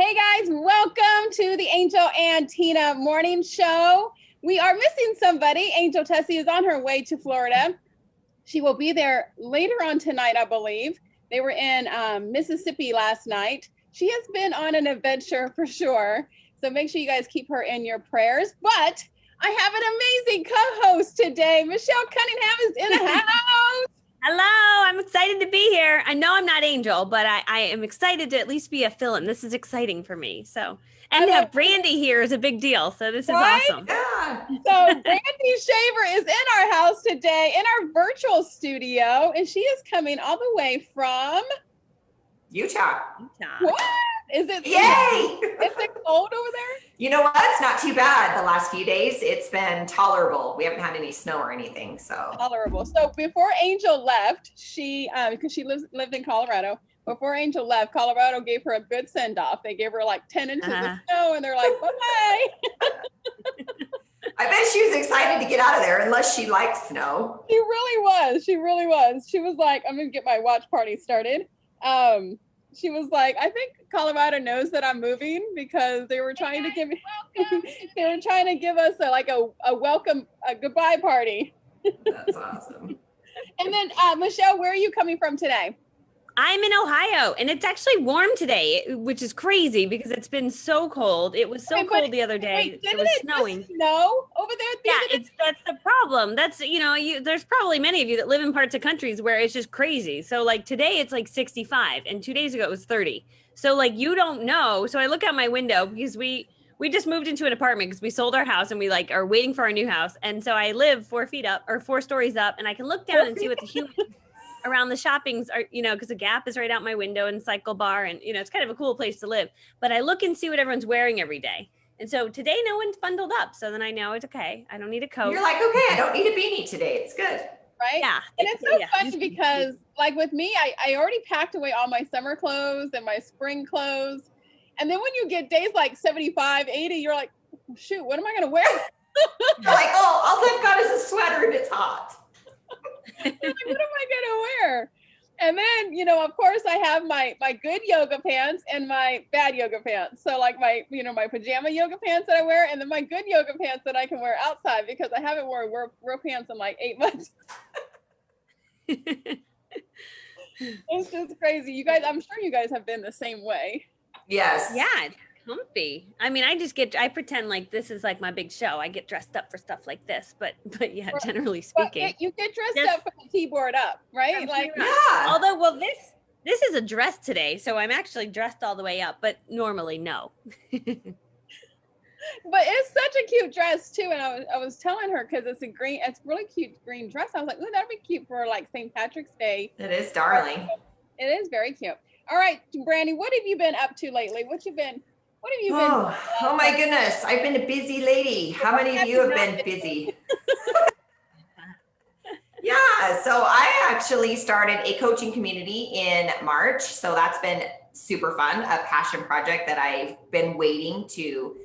Hey guys, welcome to the Angel and Tina Morning Show. We are missing somebody. Angel Tessie is on her way to Florida. She will be there later on tonight, I believe. They were in Mississippi last night. She has been on an adventure for sure. So make sure you guys keep her in your prayers. But I have an amazing co-host today. Michelle Cunningham is in the house. Hello, I'm excited to be here. I know I'm not Angel, but I am excited to at least be a fill-in. This is exciting for me. And to have Brandy here is a big deal. So this is awesome. Yeah. So Brandy Shaver is in our house today in our virtual studio, and she is coming all the way from Utah. What? Is it? Yay! Is it cold over there? You know what? It's not too bad the last few days. It's been tolerable. We haven't had any snow or anything, so. Tolerable. So before Angel left, she, because she lived in Colorado, before Angel left, Colorado gave her a good send-off. They gave her like 10 inches of snow, and they're like, bye-bye. I bet she was excited to get out of there, unless she likes snow. She really was. She really was. She was like, I'm going to get my watch party started. She was like, I think Colorado knows that I'm moving because they were trying to give me, they were trying to give us a welcome, a goodbye party. That's awesome. And then Michelle, where are you coming from today? I'm in Ohio, and it's actually warm today, which is crazy because it's been so cold. It was so cold the other day. It was snowing. Snow over there? That's the problem. That's, there's probably many of you that live in parts of countries where it's just crazy. So like today it's like 65, and 2 days ago it was 30. So like you don't know. So I look out my window because we just moved into an apartment because we sold our house and we like are waiting for our new house. And so I live 4 stories up, and I can look down and see what the humans around the shoppings are, because the Gap is right out my window and Cycle Bar, and it's kind of a cool place to live. But I look and see what everyone's wearing every day. And so today no one's bundled up, so then I know it's okay. I don't need a coat. You're like, okay, I don't need a beanie today. It's good. Right? Yeah. And it's so funny because like with me, I already packed away all my summer clothes and my spring clothes. And then when you get days like 75, 80, you're like, shoot, what am I going to wear? You're like, oh, all I've got is a sweater and it's hot. Like, what am I gonna wear? And then, of course, I have my good yoga pants and my bad yoga pants. So like my pajama yoga pants that I wear, and then my good yoga pants that I can wear outside because I haven't worn real pants in like 8 months. It's just crazy. You guys, I'm sure you guys have been the same way. Yes. Yeah. Comfy. I mean, I pretend like this is like my big show. I get dressed up for stuff like this, but yeah, generally speaking. Well, you get dressed up from the keyboard up, right? Like, yeah. Although, this is a dress today, so I'm actually dressed all the way up, but normally no. But it's such a cute dress too, and I was telling her because it's really cute green dress. I was like, ooh, that'd be cute for like St. Patrick's Day. It is, darling. It is very cute. All right, Brandy, what have you been up to lately? What have you been? Oh my goodness. I've been a busy lady. How many of you have been busy? Yeah. So I actually started a coaching community in March. So that's been super fun, a passion project that I've been waiting to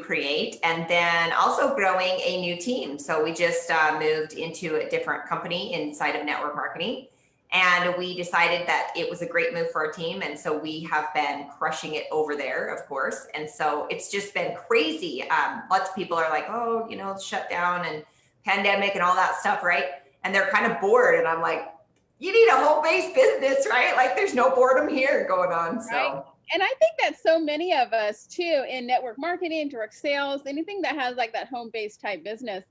create, and then also growing a new team. So we just moved into a different company inside of network marketing. And we decided that it was a great move for our team. And so we have been crushing it over there, of course. And so it's just been crazy. Lots of people are like, oh, shut down and pandemic and all that stuff, right? And they're kind of bored. And I'm like, you need a home-based business, right? Like there's no boredom here going on. So. Right. And I think that so many of us too, in network marketing, direct sales, anything that has like that home-based type business,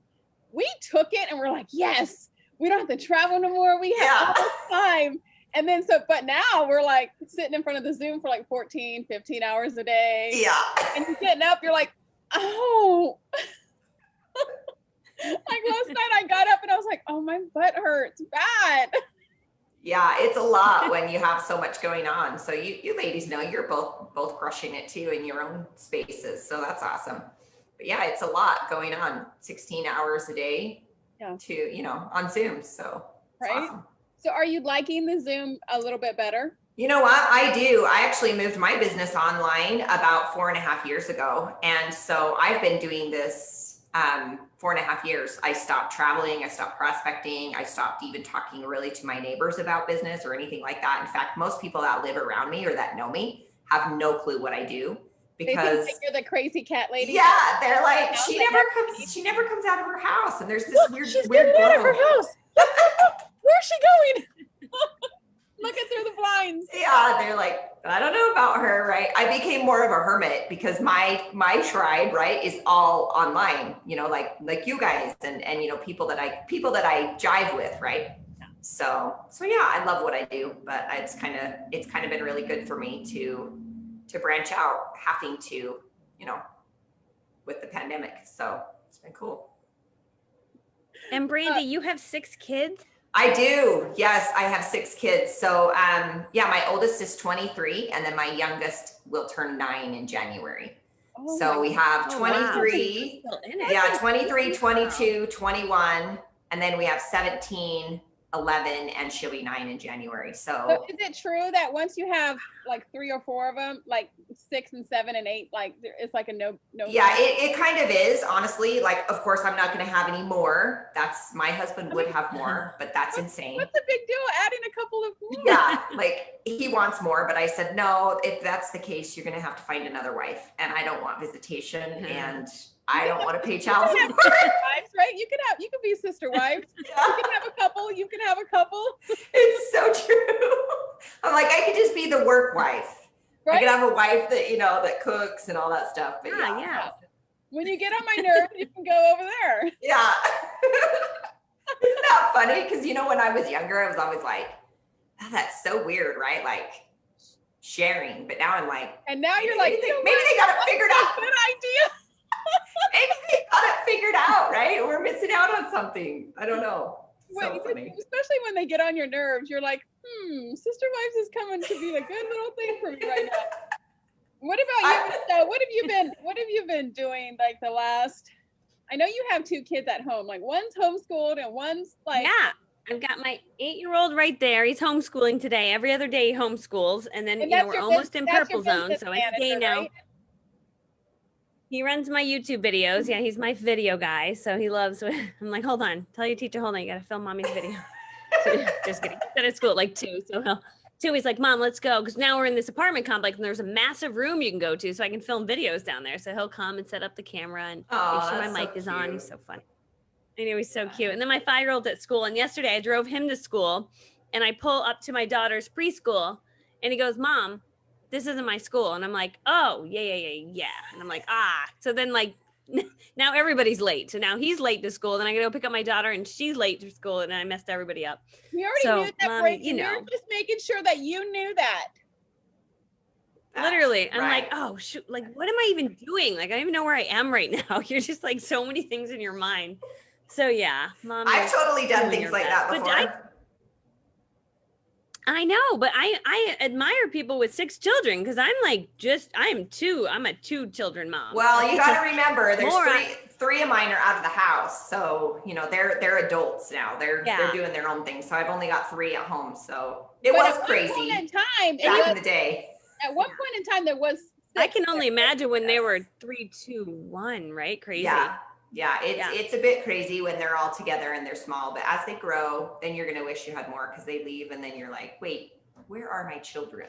we took it and we're like, yes. We don't have to travel no more. We have all this time. And then but now we're like sitting in front of the Zoom for like 14, 15 hours a day. Yeah. And you're getting up, you're like, oh. Like last night I got up and I was like, oh, my butt hurts bad. Yeah, it's a lot when you have so much going on. So you ladies know you're both crushing it too in your own spaces. So that's awesome. But yeah, it's a lot going on, 16 hours a day. To on Zoom, so right. Awesome. So are you liking the Zoom a little bit better? You know what, I do. I actually moved my business online about 4.5 years ago, and so I've been doing this 4.5 years. I stopped traveling, I stopped prospecting, I stopped even talking really to my neighbors about business or anything like that. In fact, most people that live around me or that know me have no clue what I do They because think you're the crazy cat lady. yeah, they're like, Sounds she like never comes out of her house, and there's this She's weird getting out of glow. her house. Where's she going? Looking through the blinds. Yeah, they're like, I don't know about her, right? I became more of a hermit because my tribe, right, is all online, you know, like you guys and you know, people that I jive with, right? So yeah, I love what I do, but it's kind of been really good for me to branch out, having to, you know, with the pandemic. So it's been cool. And Brandy, you have 6 kids? I do. Yes, I have 6 kids. So yeah, my oldest is 23 and then my youngest will turn 9 in January. Oh So we have 23, Wow. yeah, 23, 22, 21, and then we have 17, 11, and she'll be 9 in January. So is it true that once you have like 3 or 4 of them, like 6 and 7 and 8, like it's like a no? Yeah, it kind of is, honestly. Like, of course, I'm not going to have any more. My husband would have more, but that's insane. What's the big deal adding a couple of more? Yeah, like he wants more, but I said, no, if that's the case, you're going to have to find another wife. And I don't want visitation and I don't want to pay child support. Wives, right? You could be sister wives. Yeah. You can have a couple. You can have a couple. It's so true. I'm like, I could just be the work wife. Right? I could have a wife that, you know, that cooks and all that stuff. But yeah. When you get on my nerves, you can go over there. Yeah. Isn't that funny? Because, you know, when I was younger, I was always like, oh, that's so weird, right? Like sharing. But now I'm like, and now you're like, maybe they got it figured out. Good idea. Maybe they got it figured out, right? We're missing out on something. I don't know. So funny. Especially when they get on your nerves, you're like, Sister Wives is coming to be a good little thing for me right now. What about you, Michelle? What have you been doing like the last? I know you have 2 kids at home. Like one's homeschooled and one's like. Yeah, I've got my 8-year-old right there. He's homeschooling today. Every other day he homeschools, and then we're almost in purple zone. So any day now. Right? He runs my YouTube videos. Yeah, he's my video guy. So he loves. I'm like, hold on, tell your teacher, hold on, you got to film mommy's video. So, just kidding. He's at school at like 2. So he's like, Mom, let's go. Because now we're in this apartment complex and there's a massive room you can go to so I can film videos down there. So he'll come and set up the camera and make sure my mic is on. He's so funny. I know, he's so cute. And then my 5-year-old's at school. And yesterday I drove him to school and I pull up to my daughter's preschool and he goes, Mom, this isn't my school. And I'm like, oh, yeah. And I'm like, So then like, now everybody's late. So now he's late to school. Then I gotta go pick up my daughter and she's late to school and I messed everybody up. We already knew that break. You know, you're just making sure that you knew that. Literally. I'm like, oh shoot, like what am I even doing? Like I don't even know where I am right now. You're just like so many things in your mind. So yeah, Mom. I've totally done things like that before. I know, but I admire people with 6 children because I'm like I'm a 2-children mom. Well, you got to remember there's three of mine are out of the house. So, you know, they're adults now. They're doing their own thing. So I've only got 3 at home. So it was crazy back in the day. At one point in time, there was 6. I can only imagine when they were 3, 2, 1, right? Crazy. Yeah, it's a bit crazy when they're all together and they're small, but as they grow, then you're gonna wish you had more because they leave, and then you're like, wait, where are my children?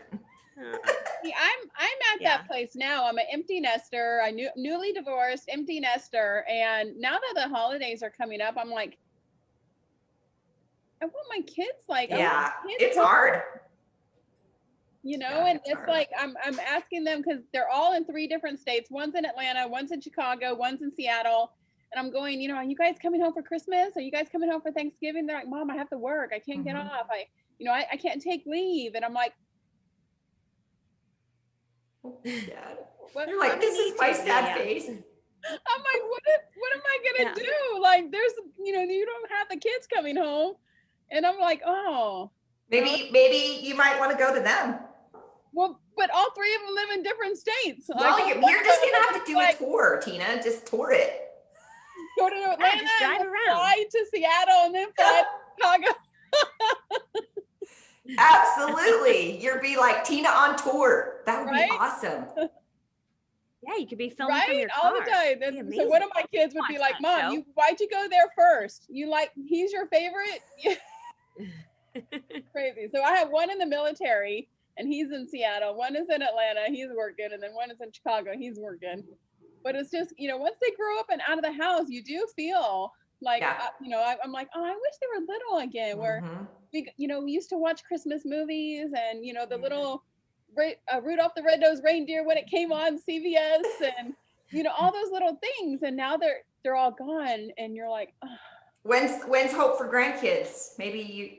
See, I'm at that place now. I'm an empty nester. I newly divorced, empty nester, and now that the holidays are coming up, I'm like, I want my kids. Like, it's hard. You know, and it's like I'm asking them because they're all in 3 different states. One's in Atlanta, one's in Chicago, one's in Seattle. And I'm going, you know, are you guys coming home for Christmas? Are you guys coming home for Thanksgiving? They're like, Mom, I have to work. I can't get off. I can't take leave. And I'm like, you're like, this is my sad face. I'm like, what am I gonna do? Like, there's, you know, you don't have the kids coming home. And I'm like, oh. Maybe you might want to go to them. Well, but all 3 of them live in different states. Well, you're just gonna have to do a tour, Tina. Just tour it. Go to Atlanta, just drive around. Fly to Seattle, and then fly to Chicago. Absolutely. You'd be like Tina on tour. That would be awesome. Yeah, you could be filming from your car. All the time. So one of my kids would be like, Mom, why'd you go there first? He's your favorite? Crazy. So I have one in the military and he's in Seattle. One is in Atlanta, he's working, and then one is in Chicago, he's working. But it's just, once they grow up and out of the house, you do feel like, I'm like, oh, I wish they were little again, where we used to watch Christmas movies and, the little Rudolph the Red-Nosed Reindeer when it came on CBS and, all those little things. And now they're all gone. And you're like, oh. When's hope for grandkids? Maybe you.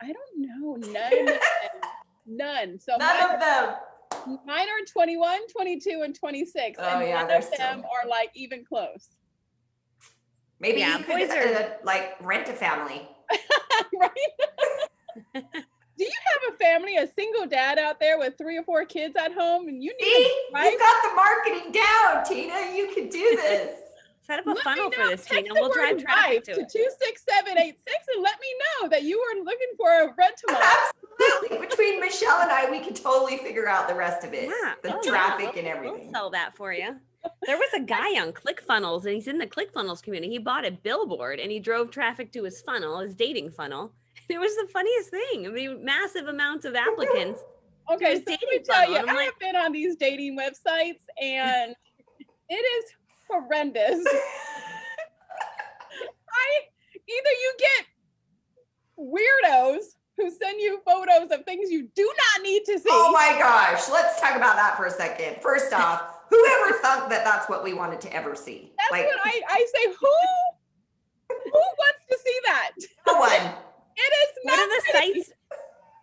I don't know. None. So none of them. Mine are 21, 22, and 26. Oh, and yeah, none of them are like even close. Maybe you could like rent a family. Right? Do you have a family, a single dad out there with 3 or 4 kids at home, and you need you got the marketing down, Tina. You can do this. Set up a funnel for this, Tina. We'll drive traffic to 26786 and let me know that you were looking for a rental. Absolutely. Between Michelle and I, we can totally figure out the rest of it. Yeah. The traffic and everything. We'll sell that for you. There was a guy on ClickFunnels, and he's in the ClickFunnels community. He bought a billboard and he drove traffic to his funnel, his dating funnel. It was the funniest thing. I mean, massive amounts of applicants. Okay, so let me tell you, I have been on these dating websites and it is horrendous. Either you get weirdos who send you photos of things you do not need to see. Oh my gosh, let's talk about that for a second. First off, whoever thought that that's what we wanted to ever see? That's what I say. Who wants to see that? No one. It is not.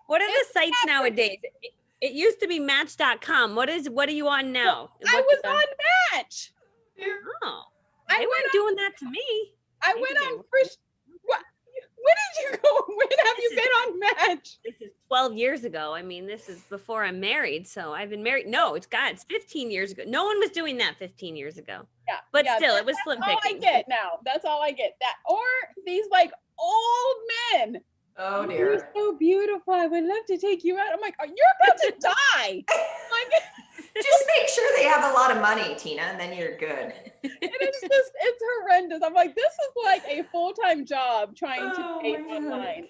What are the sites nowadays? It used to be Match.com. What are you on now? I was on Match. Oh, they weren't doing that to me. I went on first. When did you go? When have you been on Match? This is 12 years ago. I mean, this is before I'm married. So I've been married. No, it's 15 years ago. No one was doing that 15 years ago. Yeah. But still, it was slim pickings. That's all I get now. That's all I get. That or these like old men. Oh dear. You're so beautiful. I would love to take you out. I'm like, you're about to die. Just make sure they have a lot of money, Tina, and then you're good. It's horrendous. I'm like, this is like a full-time job trying to date online.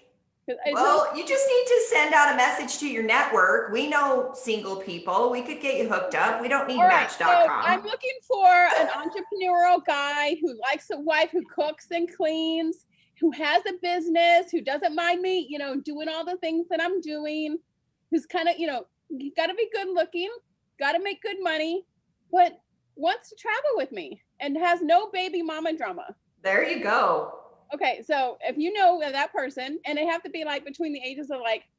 Well, you just need to send out a message to your network. We know single people. We could get you hooked up. We don't need Match.com. So I'm looking for an entrepreneurial guy who likes a wife who cooks and cleans, who has a business, who doesn't mind me, doing all the things that I'm doing, who's kind of, got to be good looking, got to make good money, but wants to travel with me and has no baby mama drama. There you go. Okay, so if you know that person, and they have to be like between the ages of like,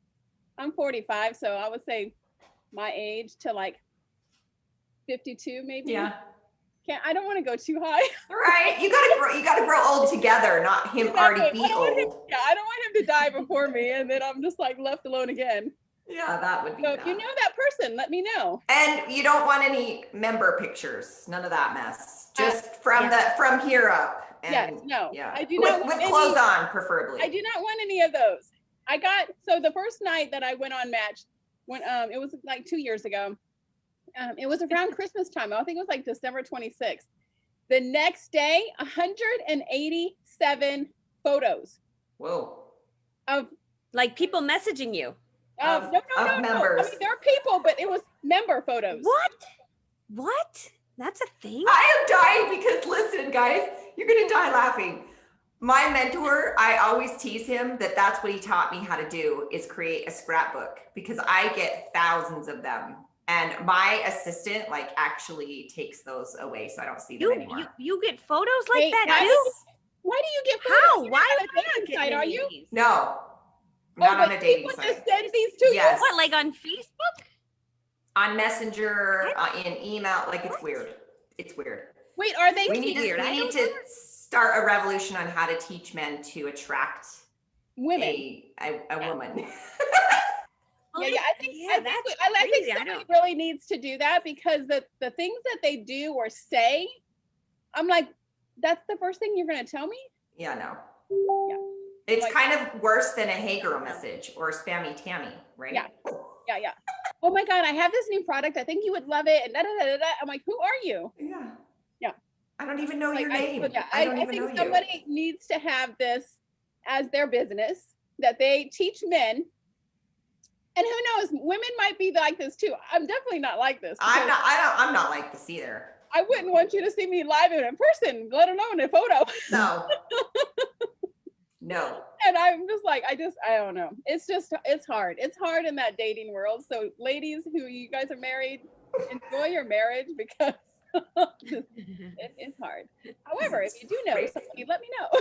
I'm 45, so I would say my age to like 52 maybe. Yeah. I don't want to go too high. Right. You gotta grow old together, not him already be old. I don't want him to die before me and then I'm just like left alone again. Yeah, that would be. So if you know that person, let me know. And you don't want any member pictures. None of that mess. Just from here up. And, yes, no. Yeah. I do not with clothes on, preferably. I do not want any of those. So the first night that I went on Match, when it was like 2 years ago. It was around Christmas time. I think it was like December 26th. The next day, 187 photos. Whoa. Of like people messaging you. No. Members. I mean, there are people, but it was member photos. What? That's a thing? I am dying because listen, guys, you're going to die laughing. My mentor, I always tease him that that's what he taught me how to do is create a scrapbook because I get thousands of them. And my assistant actually takes those away, so I don't see them anymore. You get photos like that too? Why do you get photos? How? Why on a dating site? Are you? No, not on a dating site. Just send these to you. What, like on Facebook? On Messenger, in email. It's weird. It's weird. Wait, are they weird? We need to start a revolution on how to teach men to attract women. A woman. Yeah, I think somebody really needs to do that because the things that they do or say, I'm like, that's the first thing you're going to tell me? Yeah, no. Yeah. It's kind of worse than a hey girl message or a spammy Tammy, right? Yeah. Oh my God, I have this new product. I think you would love it. And da, da, da, da, da. I'm like, who are you? Yeah. Yeah. I don't even know your name. I think somebody needs to have this as their business, that they teach men And who knows, women might be like this too. I'm definitely not like this. I'm not like this either. I wouldn't want you to see me live and in person, let alone in a photo. No. And I'm just like, I don't know. It's hard. It's hard in that dating world. So ladies who you guys are married, enjoy your marriage because it's hard. However, if you do know somebody, let me know.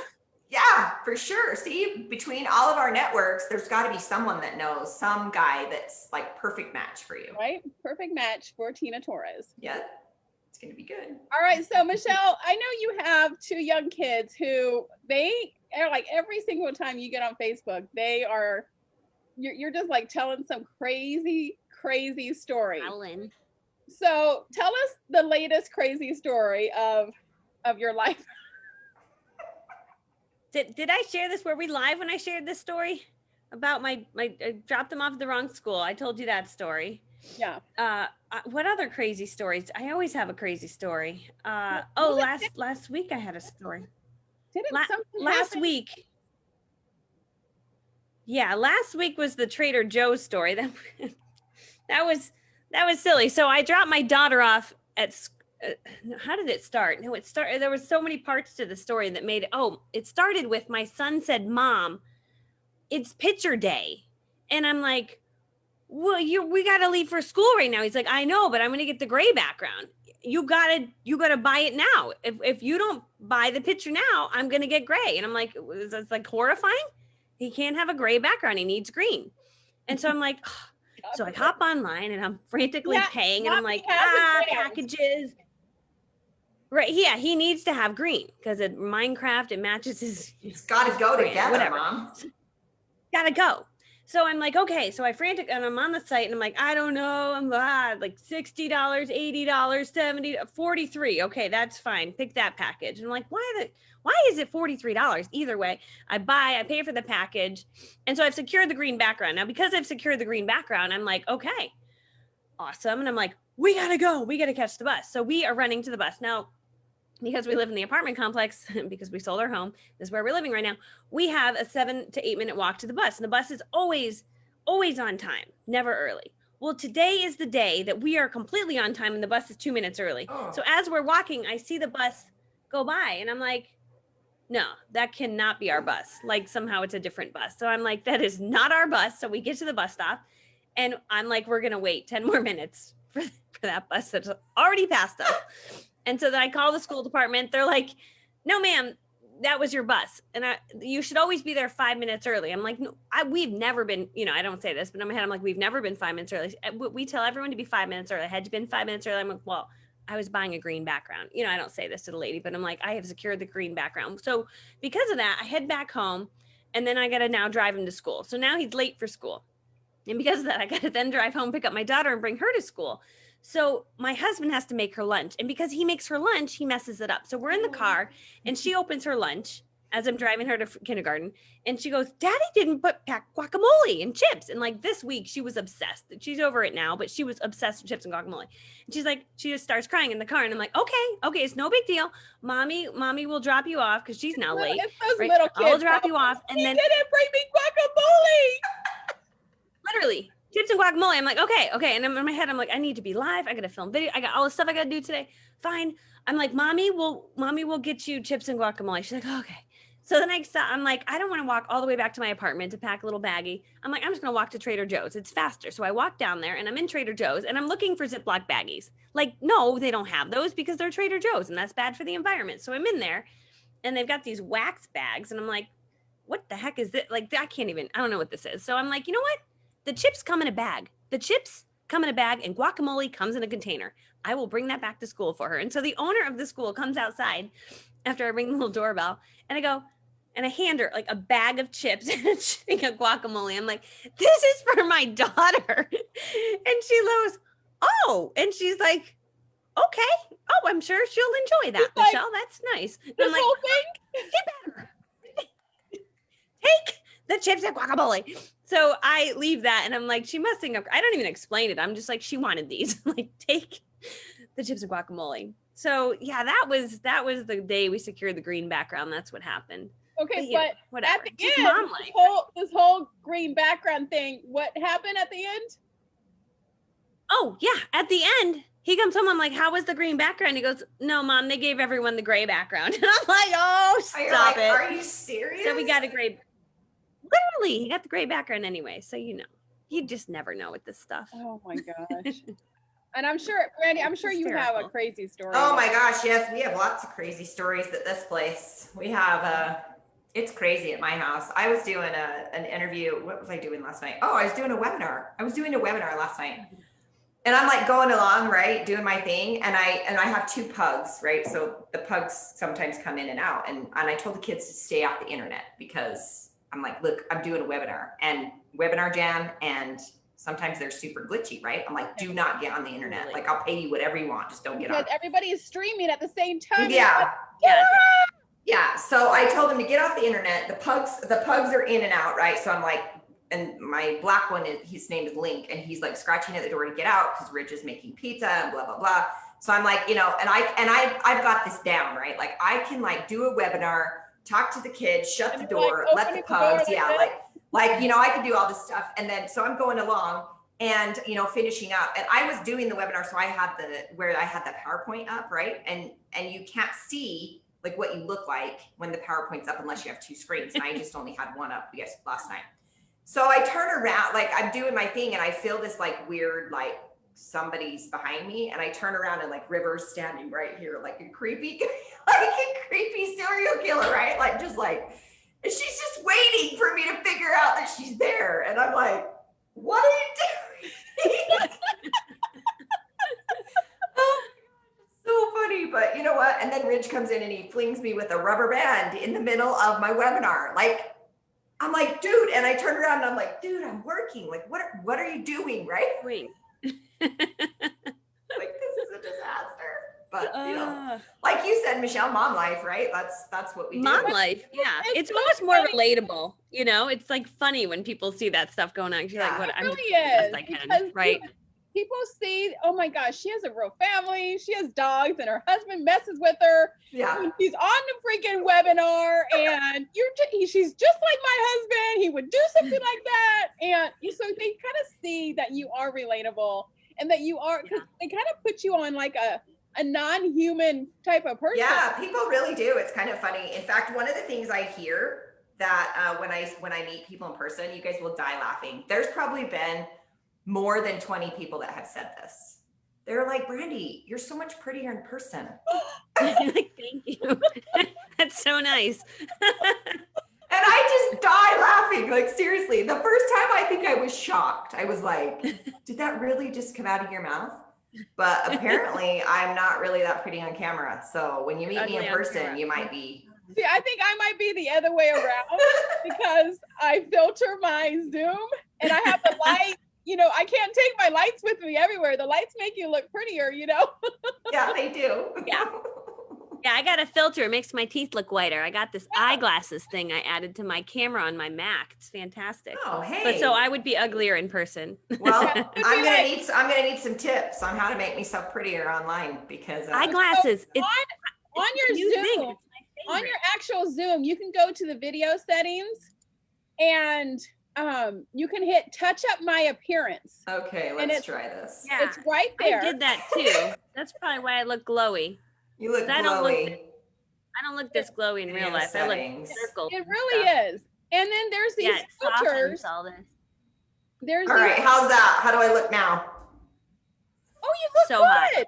Yeah, for sure. See, between all of our networks, there's got to be someone that knows some guy that's like perfect match for you. Right? Perfect match for Tina Torres. Yeah, it's going to be good. All right. So Michelle, I know you have 2 young kids who they are like every single time you get on Facebook, you're just like telling some crazy story. Alan. So tell us the latest crazy story of your life. Did I share this? Were we live when I shared this story about I dropped them off at the wrong school? I told you that story. Yeah. What other crazy stories? I always have a crazy story. Last week I had a story. Didn't something last happen? week? Yeah, last week was the Trader Joe's story. That was silly. So I dropped my daughter off at. How did it start? No, there was so many parts to the story that made it. Oh, it started with my son said, "Mom, it's picture day," and I'm like, "Well, we got to leave for school right now." He's like, "I know, but I'm going to get the gray background. You gotta buy it now. If you don't buy the picture now, I'm going to get gray." And I'm like, it's like horrifying. He can't have a gray background. He needs green. And so I'm like, so I hop online and I'm frantically paying, and I'm like, packages. Right. Yeah. He needs to have green because in Minecraft, it matches his. It's got to go together, whatever. Mom. Gotta go. So I'm like, okay. So I and I'm on the site and I'm like, I don't know. I'm like $60, $80, $70, $43. Okay, that's fine. Pick that package. And I'm like, why is it $43? Either way, I pay for the package. And so I've secured the green background. Now, because I've secured the green background, I'm like, okay, awesome. And I'm like, we gotta go. We gotta catch the bus. So we are running to the bus. Now, because we live in the apartment complex, because we sold our home, this is where we're living right now, we have a 7 to 8 minute walk to the bus. And the bus is always on time, never early. Well, today is the day that we are completely on time and the bus is 2 minutes early. Oh. So as we're walking, I see the bus go by and I'm like, no, that cannot be our bus. Like somehow it's a different bus. So I'm like, that is not our bus. So we get to the bus stop and I'm like, we're going to wait 10 more minutes for that bus that's already passed us. And so then I call the school department. They're like, no, ma'am, that was your bus. And you should always be there 5 minutes early. I'm like, no, we've never been, I don't say this, but in my head, I'm like, we've never been 5 minutes early. We tell everyone to be 5 minutes early. Had you been 5 minutes early? I'm like, well, I was buying a green background. I don't say this to the lady, but I'm like, I have secured the green background. So because of that, I head back home and then I got to now drive him to school. So now he's late for school. And because of that, I got to then drive home, pick up my daughter and bring her to school. So my husband has to make her lunch. And because he makes her lunch, he messes it up. So we're in the car and she opens her lunch as I'm driving her to kindergarten. And she goes, Daddy didn't pack guacamole and chips. And like this week, she was obsessed. She's over it now, but she was obsessed with chips and guacamole. And she's like, she just starts crying in the car. And I'm like, okay, it's no big deal. Mommy will drop you off because she's now late. It's those little kids. I'll drop you off. And then didn't bring me guacamole. Literally. Chips and guacamole. I'm like, okay. And in my head, I'm like, I need to be live. I got to film video. I got all the stuff I got to do today. Fine. I'm like, mommy will get you chips and guacamole. She's like, okay. So then I'm like, I don't want to walk all the way back to my apartment to pack a little baggie. I'm like, I'm just going to walk to Trader Joe's. It's faster. So I walk down there and I'm in Trader Joe's and I'm looking for Ziploc baggies. Like, no, they don't have those because they're Trader Joe's and that's bad for the environment. So I'm in there and they've got these wax bags and I'm like, what the heck is this? Like, I don't know what this is. So I'm like, you know what? The chips come in a bag. The chips come in a bag and guacamole comes in a container. I will bring that back to school for her. And so the owner of the school comes outside after I ring the little doorbell and I go, and I hand her like a bag of chips and a thing of guacamole. I'm like, this is for my daughter. And she goes, oh, and she's like, okay. Oh, I'm sure she'll enjoy that, She's Michelle. like, that's nice. And This I'm like, whole thing? get better. Take the chips and guacamole. So I leave that and I'm like, she must think I don't even explain it. I'm just like, she wanted these. I'm like, take the chips and guacamole. So yeah, that was the day we secured the green background. That's what happened. Okay, you know, but whatever. at the Just end, mom life. this whole green background thing, what happened at the end? Oh yeah, at the end, he comes home. I'm like, "How was the green background?" He goes, "No, mom, they gave everyone the gray background." And I'm like, "Oh, stop it!" Are you serious? So we got a gray. Literally, he got the gray background anyway. So you just never know with this stuff. Oh my gosh. And I'm sure, Brandy, I'm sure you have a crazy story. Oh my gosh, yes, we have lots of crazy stories at this place. We have it's crazy at my house. I was doing an interview. What was I doing last night? Oh, I was doing a webinar. Last night. And I'm like going along, right, doing my thing, and I have 2 pugs, right? So the pugs sometimes come in and out, and I told the kids to stay off the internet because I'm like, look, I'm doing a webinar and webinar jam, and sometimes they're super glitchy, right? I'm like, do not get on the internet. Like, I'll pay you whatever you want, just don't get on. Because everybody is streaming at the same time. Yeah. Yes. Yeah. So I told them to get off the internet. The pugs are in and out, right? So I'm like, and my black one his name is Link, and he's like scratching at the door to get out because Rich is making pizza and blah blah blah. So I'm like, and I've got this down, right? Like I can like do a webinar, talk to the kids, shut the door, let the pugs, I can do all this stuff. And then so I'm going along and finishing up, and I was doing the webinar, so I had the PowerPoint up, right? And you can't see like what you look like when the PowerPoint's up unless you have 2 screens, and I just only had one up last time. So I turn around, like I'm doing my thing, and I feel this like weird, like somebody's behind me, and I turn around and like River's standing right here, like a creepy serial killer, right? Like just like, and she's just waiting for me to figure out that she's there, and I'm like, what are you doing? Oh, so funny, but you know what? And then Rich comes in and he flings me with a rubber band in the middle of my webinar, like. I'm like, dude, and I turned around and I'm like, dude, I'm working. Like, what are you doing, right? Wait. Like, this is a disaster. But like you said, Michelle, mom life, right? That's what we do. Mom life, yeah. It's almost more relatable, It's like funny when people see that stuff going on. You're like, what? I'm doing the best I can, right? People see, oh my gosh, she has a real family. She has dogs, and her husband messes with her. Yeah. And she's on the freaking webinar, and she's just like my husband. He would do something like that, and so they kind of see that you are relatable, and that you are. Cause they kind of put you on like a non-human type of person. Yeah, people really do. It's kind of funny. In fact, one of the things I hear that when I meet people in person, you guys will die laughing. There's probably been more than 20 people that have said this. They're like, Brandy, you're so much prettier in person. Like, thank you. That's so nice. And I just die laughing. Like, seriously, the first time I think I was shocked. I was like, did that really just come out of your mouth? But apparently I'm not really that pretty on camera. So when you meet me in person, you might be. See, I think I might be the other way around because I filter my Zoom and I have the light. I can't take my lights with me everywhere. The lights make you look prettier, Yeah, they do. Yeah. Yeah, I got a filter. It makes my teeth look whiter. I got this eyeglasses thing I added to my camera on my Mac. It's fantastic. Oh, hey. But so I would be uglier in person. Well, I'm gonna need some tips on how to make myself prettier online because eyeglasses. So on your Zoom, on your actual Zoom, you can go to the video settings and you can hit touch up my appearance. Okay, let's try this. Yeah, it's right there. I did that too. That's probably why I look glowy. You look glowy. I don't look this glowy in real life. Settings. I look circled. It really is. And then there's these filters. All this. There's all right, how's that? How do I look now? Oh, you look so good. Hot.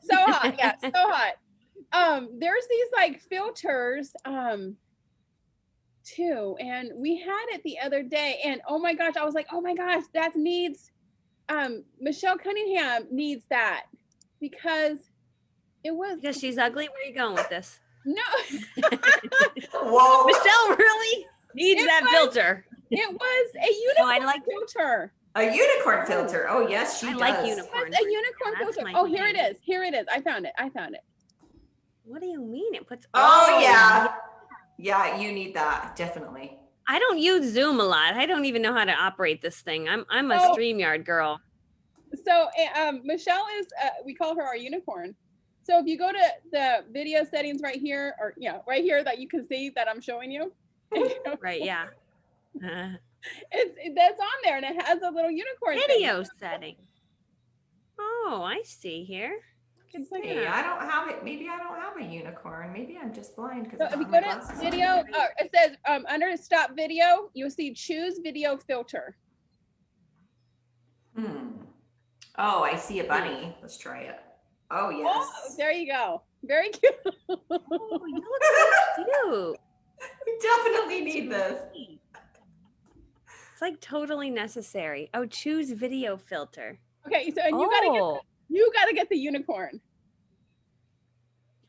So hot. Yeah, so hot. There's these like filters too, and we had it the other day, and oh my gosh, I was like, oh my gosh, that needs Michelle Cunningham needs that because she's ugly. Where are you going with this? No. Whoa. Michelle really needs that filter. It was a unicorn filter. A unicorn filter. Oh yes, she does. Like unicorns. A unicorn filter. Oh, here it is. Here it is. I found it. What do you mean? It puts. Oh yeah. Yeah, you need that definitely. I don't use Zoom a lot. I don't even know how to operate this thing. I'm a StreamYard girl. So Michelle is we call her our unicorn. So if you go to the video settings right here, or right here that you can see that I'm showing you. Right, yeah. That's on there, and it has a little unicorn thing. Video setting. Oh, I see here. It's like, Hey, I don't have it. Maybe I don't have a unicorn. Maybe I'm just blind because so I if you don't have go my to glasses. video, it says under stop video, you'll see choose video filter. Oh, I see a bunny. Let's try it. Oh, yes. Oh, there you go. Very cute. Oh, you look so cute. We definitely need this. It's like totally necessary. Oh, choose video filter. Okay, so and Oh, you gotta get the unicorn.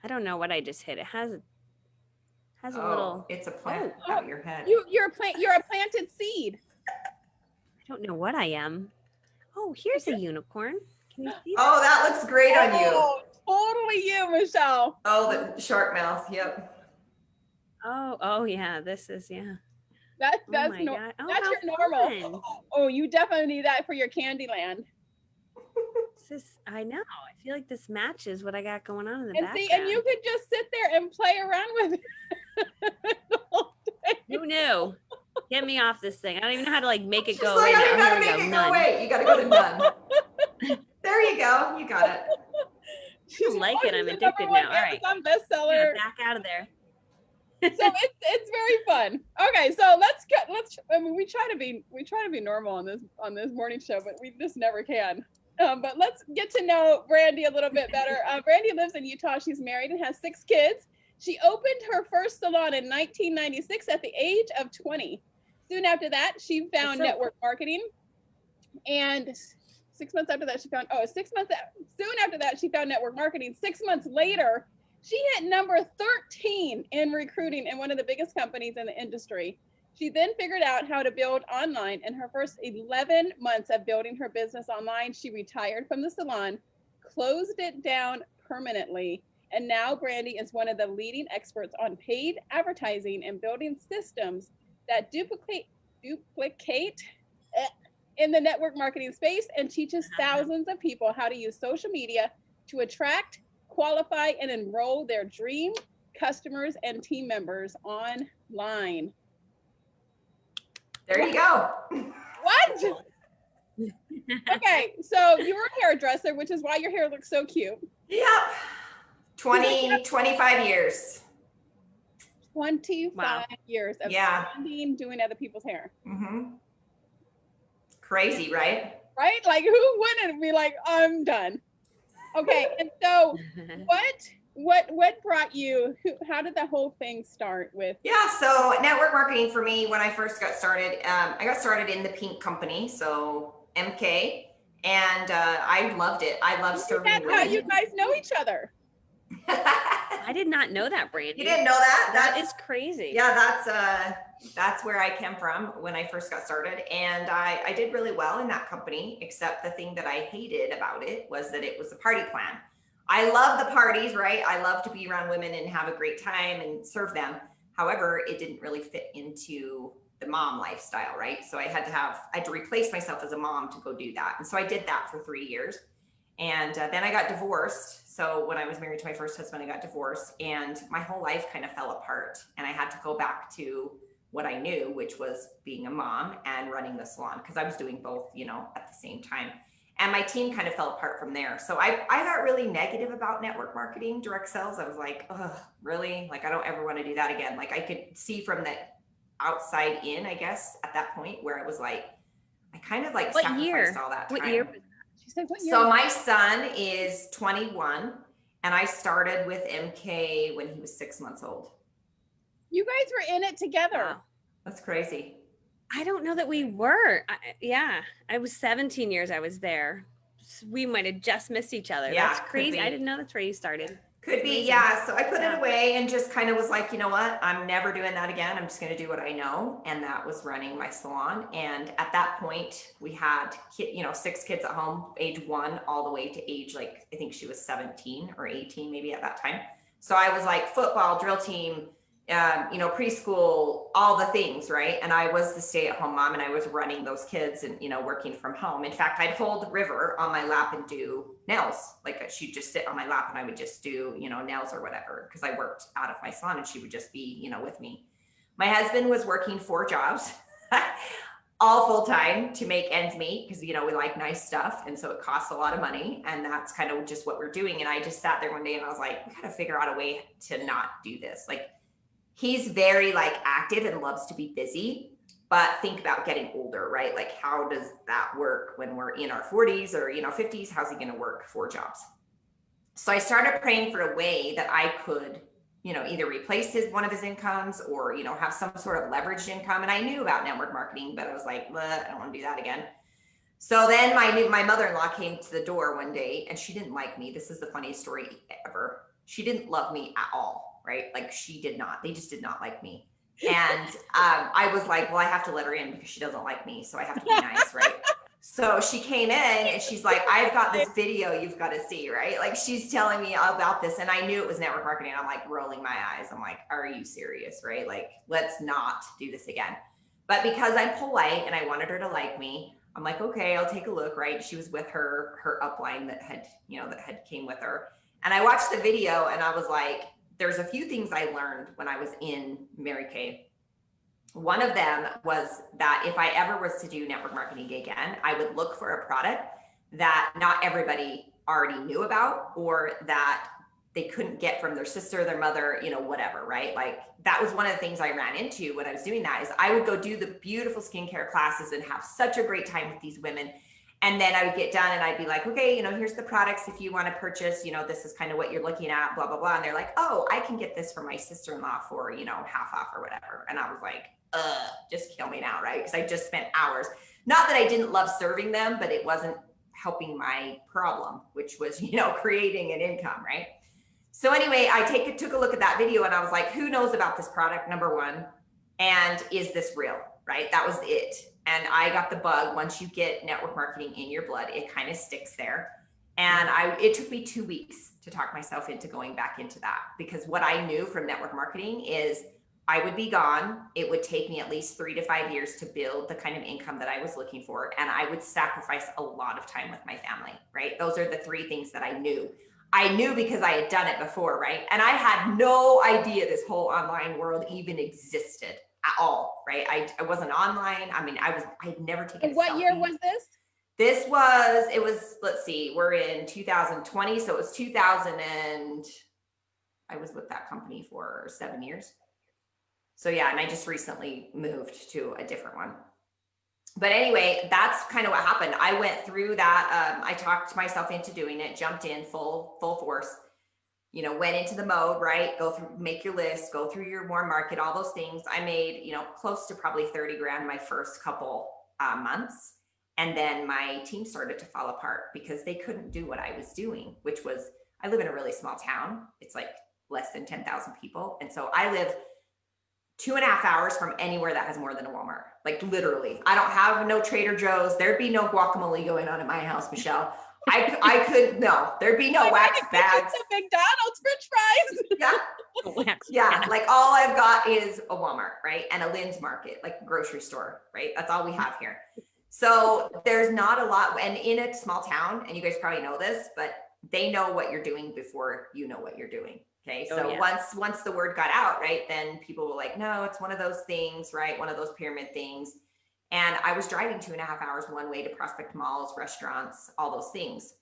I don't know what I just hit. It has a Oh, little. it's a plant Oh, out your head. You're a planted seed. I don't know what I am. Oh, here's a unicorn. Can you see that? Oh, that looks great on you. Oh, totally you, Michelle. Oh, the shark mouth. Yep. Oh yeah. This is yeah. That's Oh my that's God. Oh, that's how your normal. fun. Oh, you definitely need that for your Candyland. I know. I feel like this matches what I got going on in the And background. see, and you could just sit there and play around with it. all day. Who knew? Get me off this thing. I don't even know how to like make it She's go like, away I now. gotta Here we make go. it go None. away. You gotta go to none. There you go. You got it. I like it. I'm She's the addicted #1 now. All right. Amazon Yeah, bestseller. back out of there. So it's very fun. Okay, so let's I mean, we try to be normal on this morning show, but we just never can. But let's get to know Brandy a little bit better. Brandy lives in Utah. She's married and has 6 kids. She opened her first salon in 1996 at the age of 20. Soon after that, she found so network marketing, and 6 months after that, soon after that, she found network marketing. 6 months later, she hit number 13 in recruiting in one of the biggest companies in the industry. She then figured out how to build online. In her first 11 months of building her business online, she retired from the salon, closed it down permanently, and now Brandy is one of the leading experts on paid advertising and building systems that duplicate in the network marketing space, and teaches thousands of people how to use social media to attract, qualify, and enroll their dream customers and team members online. There you go. What? Okay, so you were a hairdresser, which is why your hair looks so cute. Yep. 25 years. 25 years of spending doing other people's hair. Mm-hmm. Crazy, right? Right? Like, who wouldn't be like, I'm done? Okay, and so what brought you, how did the whole thing start with? Yeah, so network marketing for me, when I first got started, I got started in the pink company, so MK, and I loved it. I love serving That's women. how you guys know each other. I did not know that, Brandy. You didn't know that? That is crazy. Yeah, that's where I came from when I first got started. And I did really well in that company, except the thing that I hated about it was that it was a party plan. I love the parties, right? I love to be around women and have a great time and serve them. However, it didn't really fit into the mom lifestyle, right? So I had to replace myself as a mom to go do that. And so I did that for 3 years. And then I got divorced. So when I was married to my first husband, I got divorced and my whole life kind of fell apart. And I had to go back to what I knew, which was being a mom and running the salon, because I was doing both, at the same time. And my team kind of fell apart from there. So I got really negative about network marketing, direct sales. I was like, oh, really? Like, I don't ever want to do that again. Like, I could see from the outside in, I guess, at that point where it was like, I kind of like sacrificed all that time. What year? She said, what year? So my son is 21 and I started with MK when he was 6 months old. You guys were in it together. Wow. That's crazy. I don't know that we were. I was 17 years I was there. We might have just missed each other. Yeah, That's could crazy. be. I didn't know that's where you started. Could be, Amazing. yeah. So I put it away and just kind of was like, you know what? I'm never doing that again. I'm just going to do what I know. And that was running my salon. And at that point, we had 6 kids at home, age 1 all the way to age, like, I think she was 17 or 18 maybe at that time. So I was like football, drill team, preschool, all the things, right? And I was the stay-at-home mom, and I was running those kids and, working from home. In fact, I'd hold River on my lap and do nails. Like she'd just sit on my lap and I would just do, nails or whatever, because I worked out of my salon and she would just be, with me. My husband was working 4 jobs, all full time to make ends meet, because, we like nice stuff. And so it costs a lot of money, and that's kind of just what we're doing. And I just sat there one day and I was like, we got to figure out a way to not do this. Like, he's very like active and loves to be busy, but think about getting older, right? Like, how does that work when we're in our 40s or, 50s? How's he going to work 4 jobs? So I started praying for a way that I could, either replace one of his incomes or, have some sort of leveraged income. And I knew about network marketing, but I was like, I don't want to do that again. So then my mother-in-law came to the door one day, and she didn't like me. This is the funniest story ever. She didn't love me at all, right? Like, she did not. They just did not like me. And I was like, well, I have to let her in because she doesn't like me, so I have to be nice, right? So she came in and she's like, I've got this video you've got to see, right? Like, she's telling me about this, and I knew it was network marketing. I'm like rolling my eyes. I'm like, are you serious, right? Like, let's not do this again. But because I'm polite and I wanted her to like me, I'm like, okay, I'll take a look, right? She was with her upline that had came with her. And I watched the video and I was like, there's a few things I learned when I was in Mary Kay. One of them was that if I ever was to do network marketing again, I would look for a product that not everybody already knew about, or that they couldn't get from their sister, their mother, whatever, right? Like, that was one of the things I ran into when I was doing that, is I would go do the beautiful skincare classes and have such a great time with these women. And then I would get done and I'd be like, okay, here's the products if you want to purchase, this is kind of what you're looking at, blah, blah, blah. And they're like, oh, I can get this for my sister-in-law for, half off or whatever. And I was like, just kill me now, right? Because I just spent hours. Not that I didn't love serving them, but it wasn't helping my problem, which was, creating an income, right? So anyway, I took a look at that video and I was like, who knows about this product, number one? And is this real, right? That was it. And I got the bug. Once you get network marketing in your blood, it kind of sticks there. And it took me 2 weeks to talk myself into going back into that, because what I knew from network marketing is I would be gone. It would take me at least 3 to 5 years to build the kind of income that I was looking for. And I would sacrifice a lot of time with my family, right? Those are the 3 things that I knew. I knew because I had done it before, right? And I had no idea this whole online world even existed at all, right? I wasn't online. I mean, I'd never taken a What selfie. year was this? It was, let's see, we're in 2020. So it was 2000 and I was with that company for 7 years. So yeah, and I just recently moved to a different one. But anyway, that's kind of what happened. I went through that. I talked myself into doing it, jumped in full force, went into the mode, right? Go through, make your list, go through your warm market, all those things. I made, close to probably 30 grand my first couple months. And then my team started to fall apart because they couldn't do what I was doing, which was, I live in a really small town. It's like less than 10,000 people. And so I live 2.5 hours from anywhere that has more than a Walmart. Like, literally, I don't have no Trader Joe's. There'd be no guacamole going on at my house, Michelle. I could, no, there'd be no wax bags. McDonald's French fries. Yeah. Like, all I've got is a Walmart, right? And a Lynn's Market, like a grocery store, right? That's all we have here. So there's not a lot. And in a small town, and you guys probably know this, but they know what you're doing before you know what you're doing. Okay. So once the word got out, right, then people were like, no, it's one of those things, right? One of those pyramid things. And I was driving 2.5 hours one way to prospect malls, restaurants, all those things.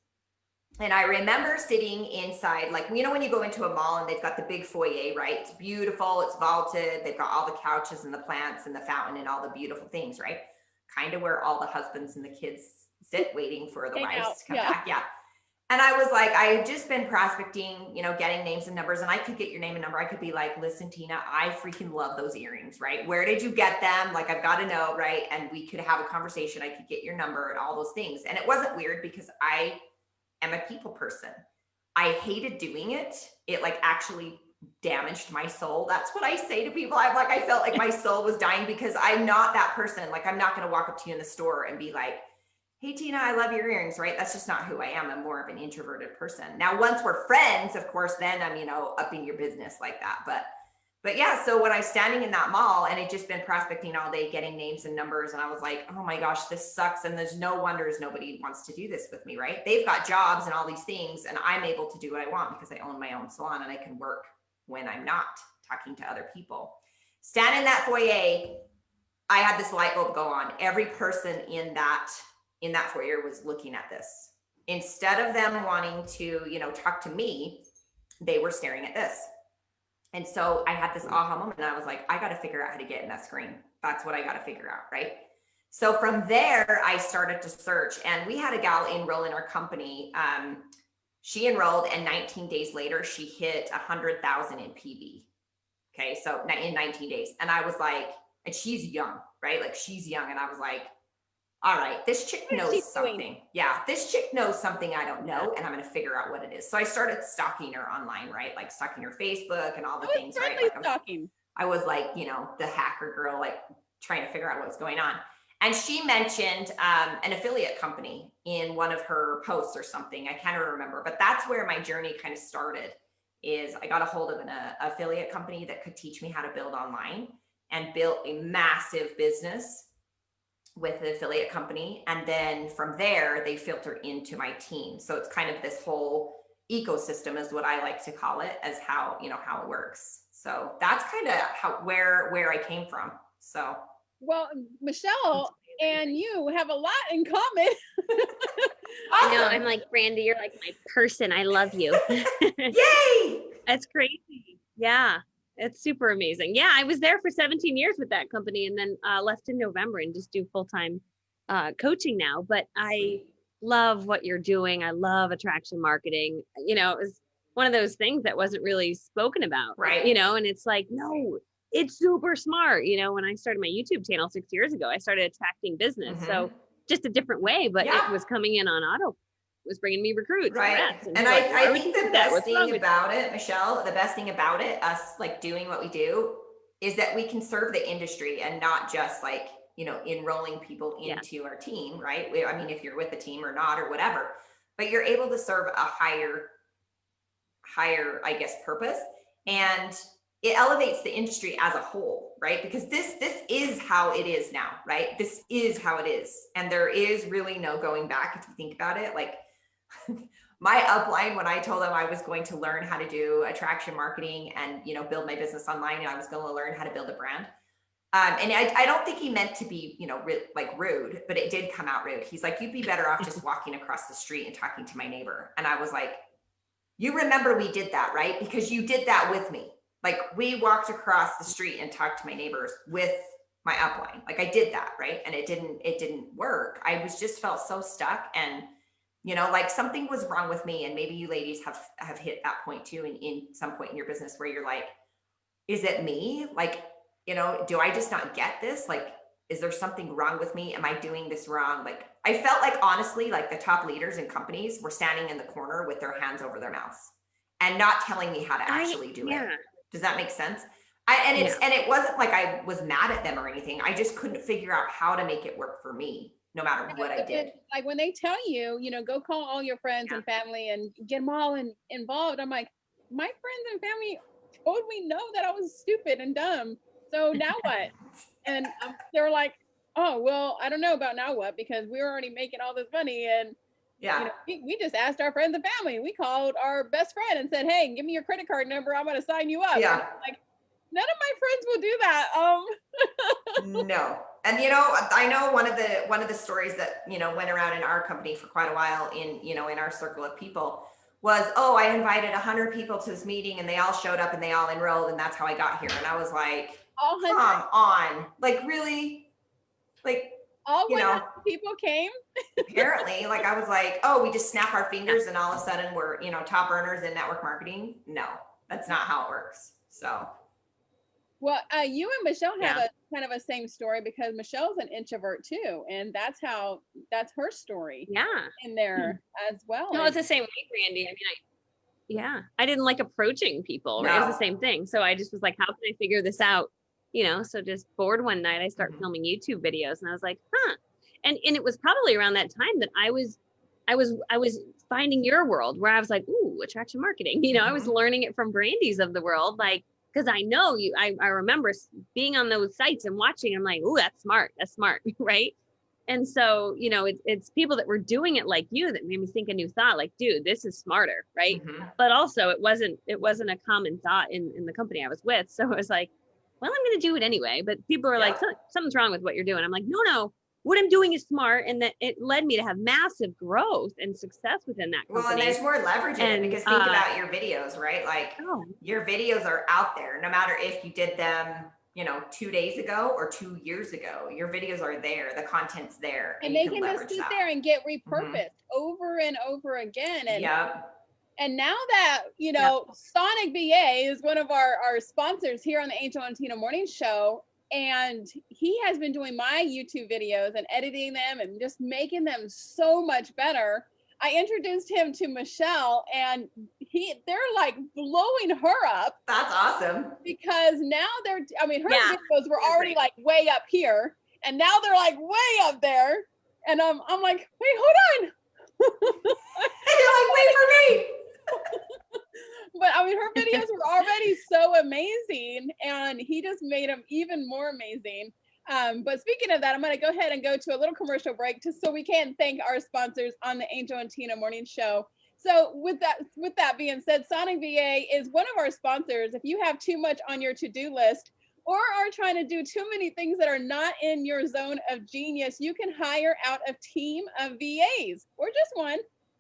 And I remember sitting inside, like, when you go into a mall and they've got the big foyer, right? It's beautiful. It's vaulted. They've got all the couches and the plants and the fountain and all the beautiful things, right? Kind of where all the husbands and the kids sit waiting for the wives to come back. Yeah. And I was like, I had just been prospecting, getting names and numbers, and I could get your name and number. I could be like, listen, Tina, I freaking love those earrings, right? Where did you get them? Like, I've got to know, right? And we could have a conversation. I could get your number and all those things. And it wasn't weird because I am a people person. I hated doing it. It like actually damaged my soul. That's what I say to people. I felt like my soul was dying because I'm not that person. Like, I'm not going to walk up to you in the store and be like, hey, Tina, I love your earrings, right? That's just not who I am. I'm more of an introverted person. Now, once we're friends, of course, then I'm, upping your business like that. But But yeah, so when I was standing in that mall and it just been prospecting all day, getting names and numbers, and I was like, oh my gosh, this sucks. And there's no wonders nobody wants to do this with me, right? They've got jobs and all these things, and I'm able to do what I want because I own my own salon and I can work when I'm not talking to other people. Stand in that foyer, I had this light bulb go on. Every person in that foyer was looking at this. Instead of them wanting to, talk to me, they were staring at this. And so I had this aha moment and I was like, I got to figure out how to get in that screen. That's what I got to figure out. Right. So from there, I started to search, and we had a gal enroll in our company. She enrolled, and 19 days later, she hit 100,000 in PV. Okay. So in 19 days. And I was like, and she's young, right? Like she's young. And I was like, all right, this chick knows something. Yeah, this chick knows something I don't know, and I'm going to figure out what it is. So I started stalking her online, right? Like stalking her Facebook and all the things, right? Like I was like, the hacker girl, like trying to figure out what's going on. And she mentioned an affiliate company in one of her posts or something. I can't remember, but that's where my journey kind of started. Is I got a hold of an affiliate company that could teach me how to build online, and built a massive business with the affiliate company. And then from there, they filter into my team. So it's kind of this whole ecosystem is what I like to call it, as how it works. So that's kind of where I came from. So. Well, Michelle and you have a lot in common. I know. I'm like, Brandy, you're like my person. I love you. Yay! That's crazy. Yeah. It's super amazing. Yeah, I was there for 17 years with that company, and then left in November and just do full-time coaching now. But I love what you're doing. I love attraction marketing. It was one of those things that wasn't really spoken about, right? And it's like, no, it's super smart. When I started my YouTube channel 6 years ago, I started attracting business. Mm-hmm. So just a different way, but it was coming in on auto. Was bringing me recruits, right? And I think the best thing about it, Michelle, the best thing about it, us like doing what we do, is that we can serve the industry and not just like enrolling people into our team, right? I mean, if you're with the team or not or whatever, but you're able to serve a higher, I guess, purpose, and it elevates the industry as a whole, right? Because this is how it is now, right? This is how it is, and there is really no going back if you think about it. Like. My upline, when I told them I was going to learn how to do attraction marketing and, build my business online, and I was going to learn how to build a brand. And I don't think he meant to be, rude, but it did come out rude. He's like, you'd be better off just walking across the street and talking to my neighbor. And I was like, you remember we did that, right? Because you did that with me. Like we walked across the street and talked to my neighbors with my upline. Like I did that, right? And it didn't work. I just felt so stuck, and like something was wrong with me. And maybe you ladies have hit that point too in some point in your business where you're like, is it me? Like, do I just not get this? Like, is there something wrong with me? Am I doing this wrong? Like, I felt like, honestly, like the top leaders in companies were standing in the corner with their hands over their mouths and not telling me how to actually do it. Does that make sense? And it wasn't like I was mad at them or anything. I just couldn't figure out how to make it work for me, no matter what I did. Like when they tell you, go call all your friends and family and get them all involved. I'm like, my friends and family told me no, that I was stupid and dumb. So now what? And they were like, oh, well, I don't know about now what, because we were already making all this money. And we just asked our friends and family. We called our best friend and said, hey, give me your credit card number. I'm going to sign you up. Yeah. Like, none of my friends will do that. No. And I know one of the stories that went around in our company for quite a while in our circle of people was, oh, I invited 100 people to this meeting and they all showed up and they all enrolled, and that's how I got here. And I was like, come on, like really, like all 100 people came. Apparently, like I was like, oh, we just snap our fingers and all of a sudden we're top earners in network marketing. No, that's not how it works. So. Well, you and Michelle have a kind of a same story, because Michelle's an introvert too, and that's her story. Yeah, in there as well. No, it's the same way, Brandy. I mean, I didn't like approaching people. Right? It was the same thing. So I just was like, how can I figure this out? So just bored one night, I start filming YouTube videos, and I was like, and it was probably around that time that I was finding your world, where I was like, ooh, attraction marketing. I was learning it from Brandy's of the world, like. because I know you, I remember being on those sites and watching, I'm like, oh, that's smart, right? And so, you know, it's people that were doing it like you that made me think a new thought, like, dude, this is smarter, right? Mm-hmm. But also it wasn't a common thought in the company I was with. So it was like, well, I'm going to do it anyway. But people were like, something's wrong with what you're doing. I'm like, no, what I'm doing is smart. And that it led me to have massive growth and success within that company. Well, and there's more leverage in it because think about your videos, right? Like your videos are out there, no matter if you did them, you know, 2 days ago or 2 years ago, your videos are there, the content's there. And they can just sit there and get repurposed over and over again. And and now that, you know, Sonic VA is one of our sponsors here on the Angel and Tina Morning Show, and he has been doing my YouTube videos and editing them and just making them so much better. I introduced him to Michelle, and they're like blowing her up. That's awesome. Because now her videos were already like way up here, and now they're like way up there. And I'm like, wait, hold on. You're like, wait for me. But I mean, her videos were already so amazing, and he just made them even more amazing. But speaking of that, I'm going to go ahead and go to a little commercial break just so we can thank our sponsors on the Angel and Tina Morning Show. So with that being said, Sonic VA is one of our sponsors. If you have too much on your to-do list or are trying to do too many things that are not in your zone of genius, you can hire out a team of VAs or just one.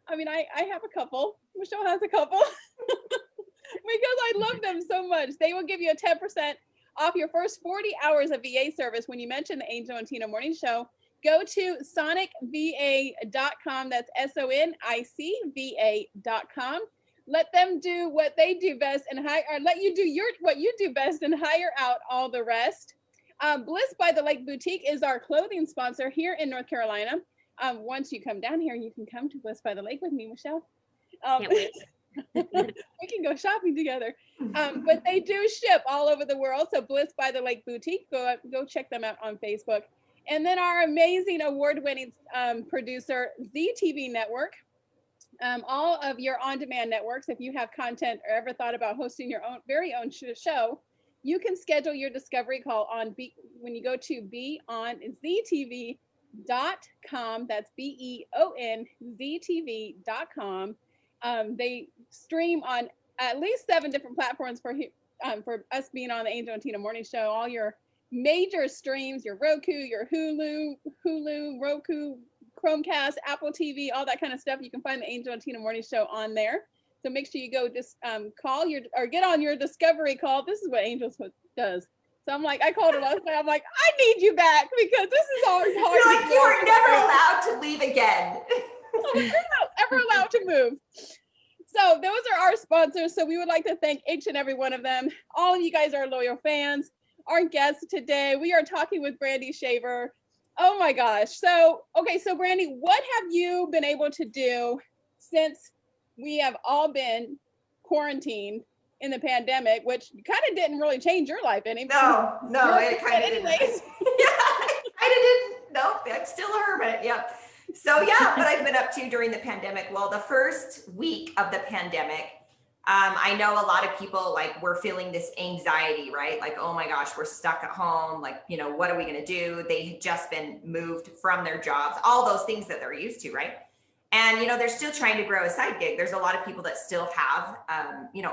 I mean, I have a couple. Michelle has a couple because I love them so much. They will give you a 10% off your first 40 hours of VA service when you mention the Angel and Tina Morning Show. Go to sonicva.com. That's SONICVA.com. Let them do what they do best and let you do what you do best and hire out all the rest. Bliss by the Lake Boutique is our clothing sponsor here in North Carolina. Once you come down here, you can come to Bliss by the Lake with me, Michelle. Can't wait. We can go shopping together. But they do ship all over the world. So Bliss by the Lake Boutique, go check them out on Facebook. And then our amazing award-winning producer, ZTV Network. All of your on-demand networks, if you have content or ever thought about hosting your very own show, you can schedule your discovery call when you go to beonztv.com. That's beonztv.com. They stream on at least 7 different platforms for us being on the Angel and Tina Morning Show. All your major streams, your Roku, your Hulu, Roku, Chromecast, Apple TV, all that kind of stuff. You can find the Angel and Tina Morning Show on there. So make sure you go just get on your discovery call. This is what Angel does. So I'm like, I called her last night. I'm like, I need you back because this is hard. You're like, you are never allowed to leave again. You're not ever allowed to move. So those are our sponsors. So we would like to thank each and every one of them. All of you guys are loyal fans. Our guest today, we are talking with Brandy Shaver. Oh my gosh. So Brandy, what have you been able to do since we have all been quarantined in the pandemic, which kind of didn't really change your life any? No, it kind of didn't. Nope, I'm still a hermit. Yep. So what I've been up to during the pandemic. Well, the first week of the pandemic, I know a lot of people were feeling this anxiety, right? Like, oh my gosh, we're stuck at home. Like, what are we going to do? They had just been moved from their jobs, all those things that they're used to, right? And, they're still trying to grow a side gig. There's a lot of people that still have,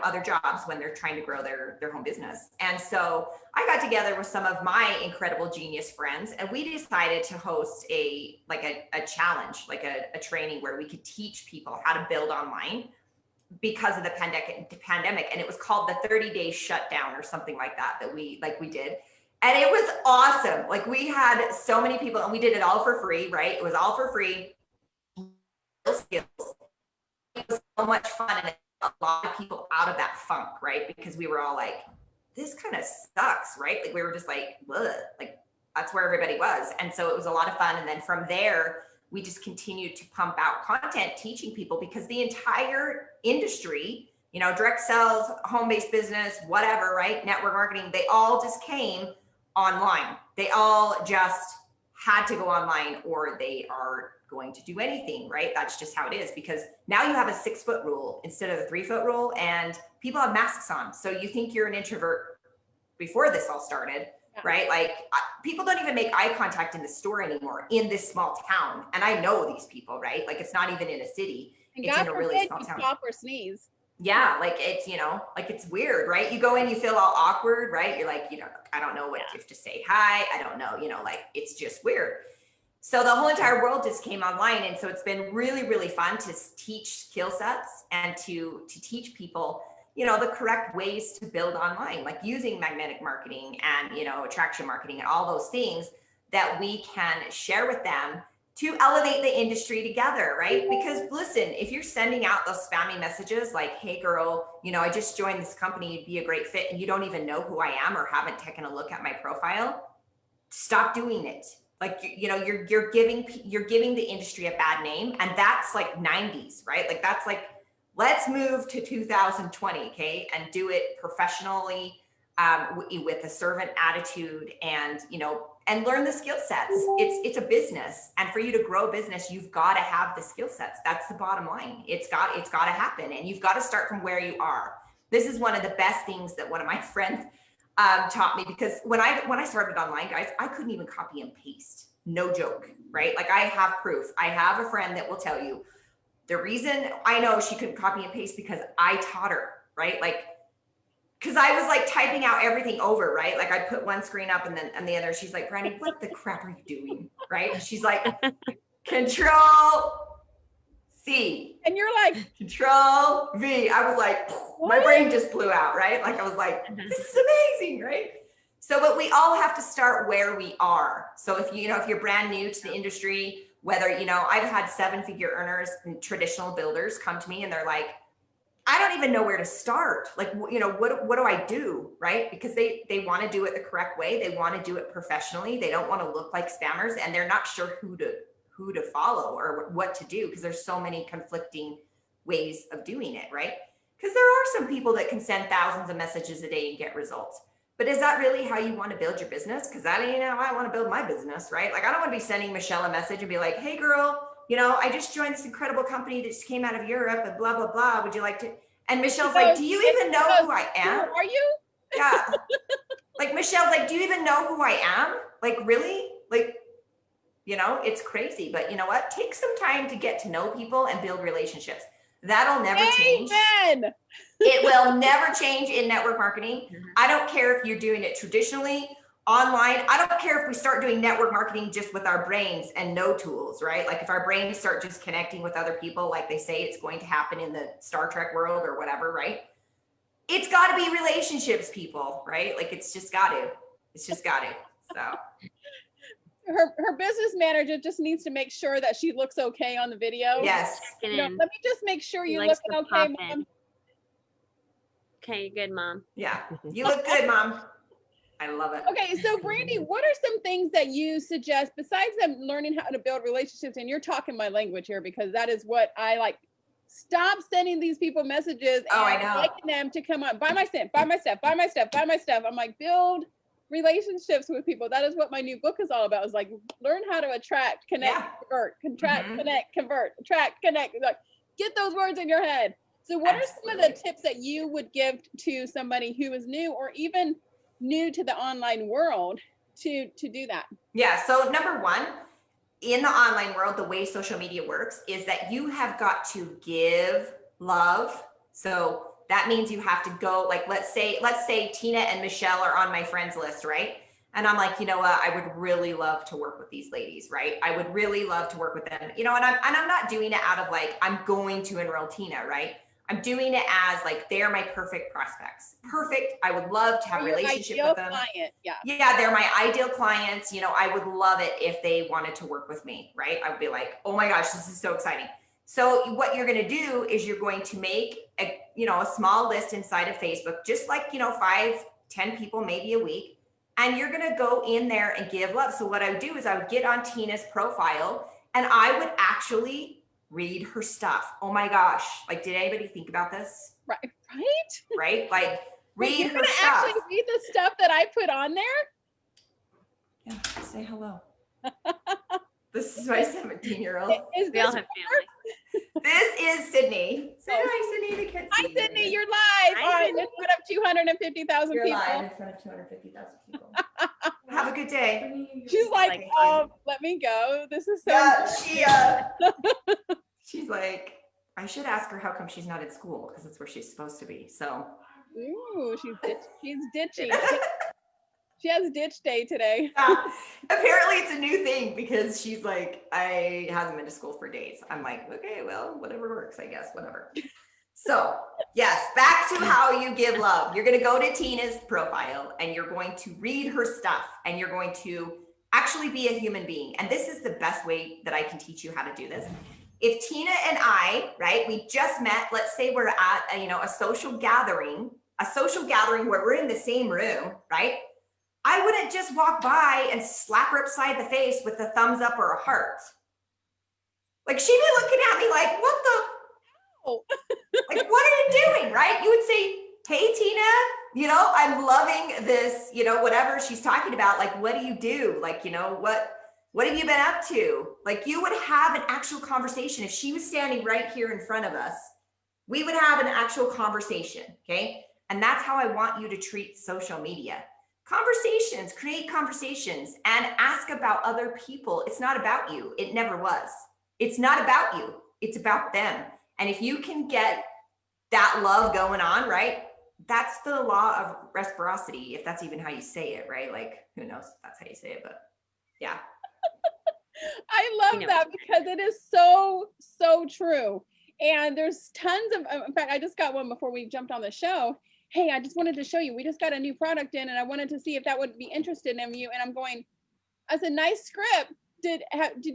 other jobs when they're trying to grow their home business. And so I got together with some of my incredible genius friends, and we decided to host a challenge, a training where we could teach people how to build online because of the pandemic. And it was called the 30-day shutdown or something like that we did. And it was awesome. We had so many people, and we did it all for free, right? It was all for free. Skills. It was so much fun, and it got a lot of people out of that funk, right? Because we were all like, this kind of sucks, right? We were just like, ugh, that's where everybody was. And so it was a lot of fun. And then from there, we just continued to pump out content, teaching people, because the entire industry, direct sales, home-based business, whatever, right? Network marketing, they all just came online. They all just had to go online or they are going to do anything, right? That's just how it is, because now you have a 6-foot rule instead of a 3-foot rule, and people have masks on. So you think you're an introvert before this all started, right? Like people don't even make eye contact in the store anymore in this small town. And I know these people, right? Like it's not even in a city. And it's God in a really small you town. cough or sneeze. Yeah, like it's, you know, like it's weird, right? You go in, you feel all awkward, right? You're like, you know, I don't know what if to say hi. I don't know, you know, like it's just weird. So the whole entire world just came online. And so it's been really, really fun to teach skill sets and to teach people, you know, the correct ways to build online, like using magnetic marketing and, you know, attraction marketing and all those things that we can share with them to elevate the industry together, right? Because listen, if you're sending out those spammy messages like, hey girl, you know, I just joined this company, you'd be a great fit, and you don't even know who I am or haven't taken a look at my profile, stop doing it. Like, you know, you're giving the industry a bad name, and that's like 90s, right? Like that's like, let's move to 2020, okay, and do it professionally, with a servant attitude, and you know, and learn the skill sets. It's a business, and for you to grow a business, you've got to have the skill sets. That's the bottom line. It's got to happen, and you've got to start from where you are. This is one of the best things that one of my friends taught me, because when I started online, guys, I couldn't even copy and paste. No joke, right? Like I have proof. I have a friend that will tell you the reason I know she couldn't copy and paste because I taught her, right? Like, because I was like typing out everything over, right? Like I put one screen up and then and the other. She's like, Brandy, what the crap are you doing? Right? And she's like, Control C. And you're like, Control V. I was like, my brain just blew out, right? Like I was like, this is amazing, right? So, but we all have to start where we are. So if if you're brand new to the industry, whether, I've had 7-figure earners and traditional builders come to me and they're like, I don't even know where to start. Like, what do I do? Right? Because they want to do it the correct way. They want to do it professionally. They don't want to look like spammers, and they're not sure who to follow or what to do, because there's so many conflicting ways of doing it, right? Because there are some people that can send thousands of messages a day and get results. But is that really how you want to build your business? Because that ain't how I want to build my business, right? Like, I don't want to be sending Michelle a message and be like, hey girl, I just joined this incredible company that just came out of Europe and blah, blah, blah. Would you like to? And Michelle's like, do you even know who I am? Are you? Yeah. Like, Michelle's like, do you even know who I am? Like, really? Like, it's crazy. But you know what? Take some time to get to know people and build relationships. That'll never change. Amen. It will never change in network marketing. I don't care if you're doing it traditionally, online. I don't care if we start doing network marketing just with our brains and no tools, right? Like if our brains start just connecting with other people, like they say it's going to happen in the Star Trek world or whatever, right? It's got to be relationships, people, right? Like it's just got to. It's just got to. So. Her business manager just needs to make sure that she looks okay on the video. Yes. Let me just make sure you look okay, Mom. Okay, good, Mom. Yeah, you look good, Mom. I love it. Okay, so Brandy, what are some things that you suggest besides them learning how to build relationships? And you're talking my language here, because that is what I like. Stop sending these people messages and begging them to come on. Buy my stuff, buy my stuff, buy my stuff, buy my stuff. I'm like, build relationships with people. That is what my new book is all about. Is like, learn how to attract, connect, convert, contract, connect, convert, attract, connect. Like, get those words in your head. So what are some of the tips that you would give to somebody who is new or even new to the online world to do that? Yeah. So number one, in the online world, the way social media works is that you have got to give love. So that means you have to go, like, let's say Tina and Michelle are on my friends list, right? And I'm like, you know what? I would really love to work with these ladies, right? I would really love to work with them, and I'm not doing it out of like, I'm going to enroll Tina, right? I'm doing it as like, they're my perfect prospects. Perfect. I would love to have a relationship with them. Client. Yeah, they're my ideal clients. I would love it if they wanted to work with me, right? I would be like, oh my gosh, this is so exciting. So what you're going to do is you're going to make a small list inside of Facebook, just like, 5-10 people, maybe a week. And you're going to go in there and give love. So what I would do is I would get on Tina's profile and I would actually read her stuff. Oh my gosh. Like, did anybody think about this? Right. Right? Like, read her stuff. Actually read the stuff that I put on there? Yeah, say hello. This is my 17-year-old. Is We all this have family. This is Sydney. Say hi, Sydney. They can't see Hi, you. Sydney, you're live Hi, on Sydney. in front of 250,000 You're people. live in front of 250,000 people. Have a good day. She's like, Thank you. let me go. This is so Yeah, she's like, I should ask her how come she's not at school because that's where she's supposed to be. So Ooh, she's ditching. She has ditch day today. apparently it's a new thing because she's like, I hasn't been to school for days. I'm like, okay, well, whatever works, I guess, whatever. So yes, back to how you give love. You're going to go to Tina's profile and you're going to read her stuff and you're going to actually be a human being. And this is the best way that I can teach you how to do this. If Tina and I, right, we just met, let's say we're at a social gathering where we're in the same room, right? I wouldn't just walk by and slap her upside the face with a thumbs up or a heart. Like she'd be looking at me like, what the? Oh. Like, what are you doing, right? You would say, hey, Tina, I'm loving this, whatever she's talking about. Like, what do you do? Like, what have you been up to? Like you would have an actual conversation. If she was standing right here in front of us, we would have an actual conversation, okay? And that's how I want you to treat social media. Conversations, create conversations and ask about other people. It's not about you. It never was. It's not about you. It's about them. And if you can get that love going on, right? That's the law of reciprocity, if that's even how you say it, right? Like, who knows if that's how you say it, but yeah. I love that because it is so, so true. And there's tons of, in fact, I just got one before we jumped on the show. Hey, I just wanted to show you, we just got a new product in and I wanted to see if that would be interested in you. And I'm going, that's a nice script. Did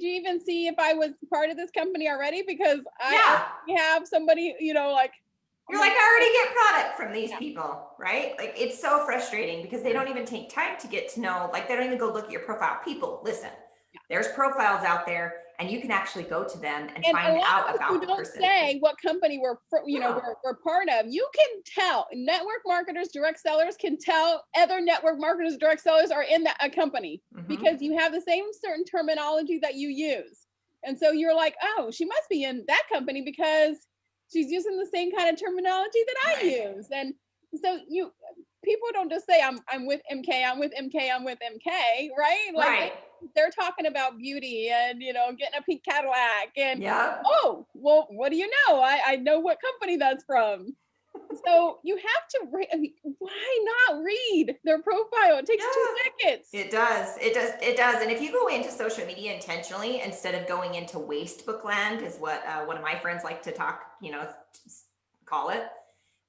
you even see if I was part of this company already? Because I have somebody, like. You're like, I already get product from these people, right? Like, it's so frustrating because they don't even take time to get to know, like, they don't even go look at your profile. People, listen, there's profiles out there and you can actually go to them and find out about the person. Don't say what company we're part of. You can tell. Network marketers, direct sellers can tell other network marketers, direct sellers are in a company because you have the same certain terminology that you use. And so you're like, oh, she must be in that company because she's using the same kind of terminology that I use. And so people don't just say I'm with MK, I'm with MK, I'm with MK, right? Like they're talking about beauty and getting a pink Cadillac and oh, well, what do you know? I know what company that's from. So you have to why not read their profile? It takes 2 seconds. It does. And if you go into social media intentionally instead of going into waste book land is what one of my friends like to call it.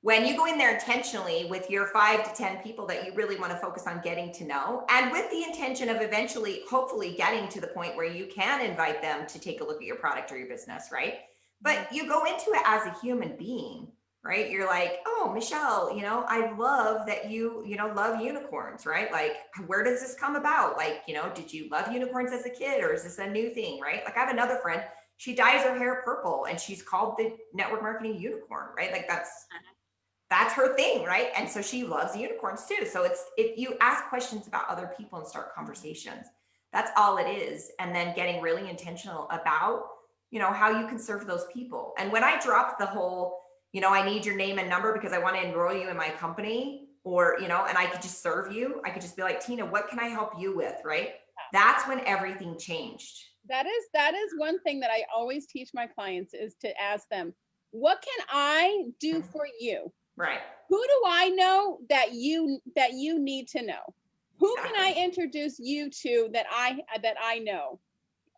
When you go in there intentionally with your 5 to 10 people that you really want to focus on getting to know, and with the intention of eventually, hopefully getting to the point where you can invite them to take a look at your product or your business, right? But you go into it as a human being, right? You're like, oh, Michelle, I love that you love unicorns, right? Like, where does this come about? Like, did you love unicorns as a kid or is this a new thing, right? Like I have another friend, she dyes her hair purple and she's called the network marketing unicorn, right? Like that's her thing, right? And so she loves unicorns too. So if you ask questions about other people and start conversations, that's all it is. And then getting really intentional about, how you can serve those people. And when I dropped the whole, I need your name and number because I want to enroll you in my company or, and I could just serve you. I could just be like, Tina, what can I help you with? Right. That's when everything changed. That is one thing that I always teach my clients is to ask them, what can I do for you? Right. Who do I know that you need to know? Who can I introduce you to that I know?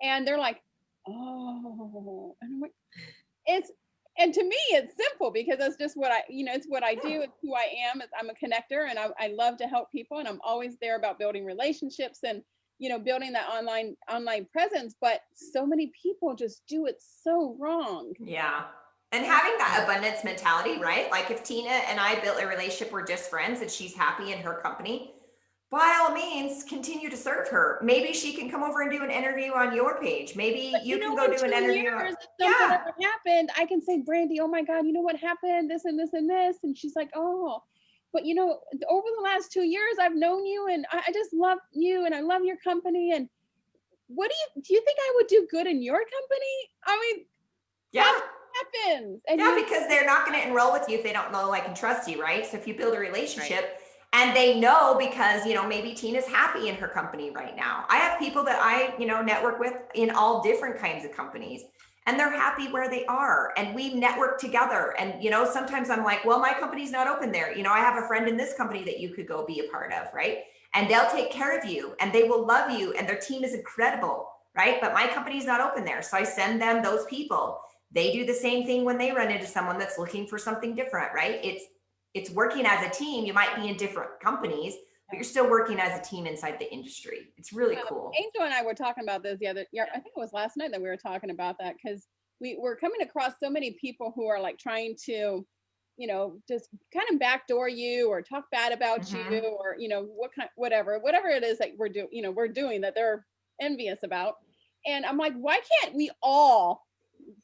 And they're like, oh, and I'm like, and to me it's simple because that's just what it's what I do. It's who I am. I'm a connector and I love to help people and I'm always there about building relationships and building that online presence. But so many people just do it so wrong. Yeah. And having that abundance mentality, right? Like if Tina and I built a relationship, we're just friends and she's happy in her company, by all means, continue to serve her. Maybe she can come over and do an interview on your page. Maybe you can go do an interview. If something ever happened, I can say, Brandy, oh my God, you know what happened? This and this and this. And she's like, oh, but over the last 2 years, I've known you and I just love you and I love your company. And do you think I would do good in your company? I mean, Yeah. that happens. And Yeah, because they're not going to enroll with you if they don't know, like, and trust you, right? So if you build a relationship and they know, because, you know, maybe Tina's happy in her company right now. I have people that I, you know, network with in all different kinds of companies, and they're happy where they are. And we network together. And, you know, sometimes I'm like, well, my company's not open there. You know, I have a friend in this company that you could go be a part of, right? And they'll take care of you and they will love you and their team is incredible, right? But my company's not open there. So I send them those people. They do the same thing when they run into someone that's looking for something different, right? It's working as a team. You might be in different companies, but you're still working as a team inside the industry. It's really cool. Angel and I were talking about this I think it was last night that we were talking about that, because we're coming across so many people who are like trying to, you know, just kind of backdoor you or talk bad about you, or, you know, whatever it is that we're doing that they're envious about. And I'm like, why can't we all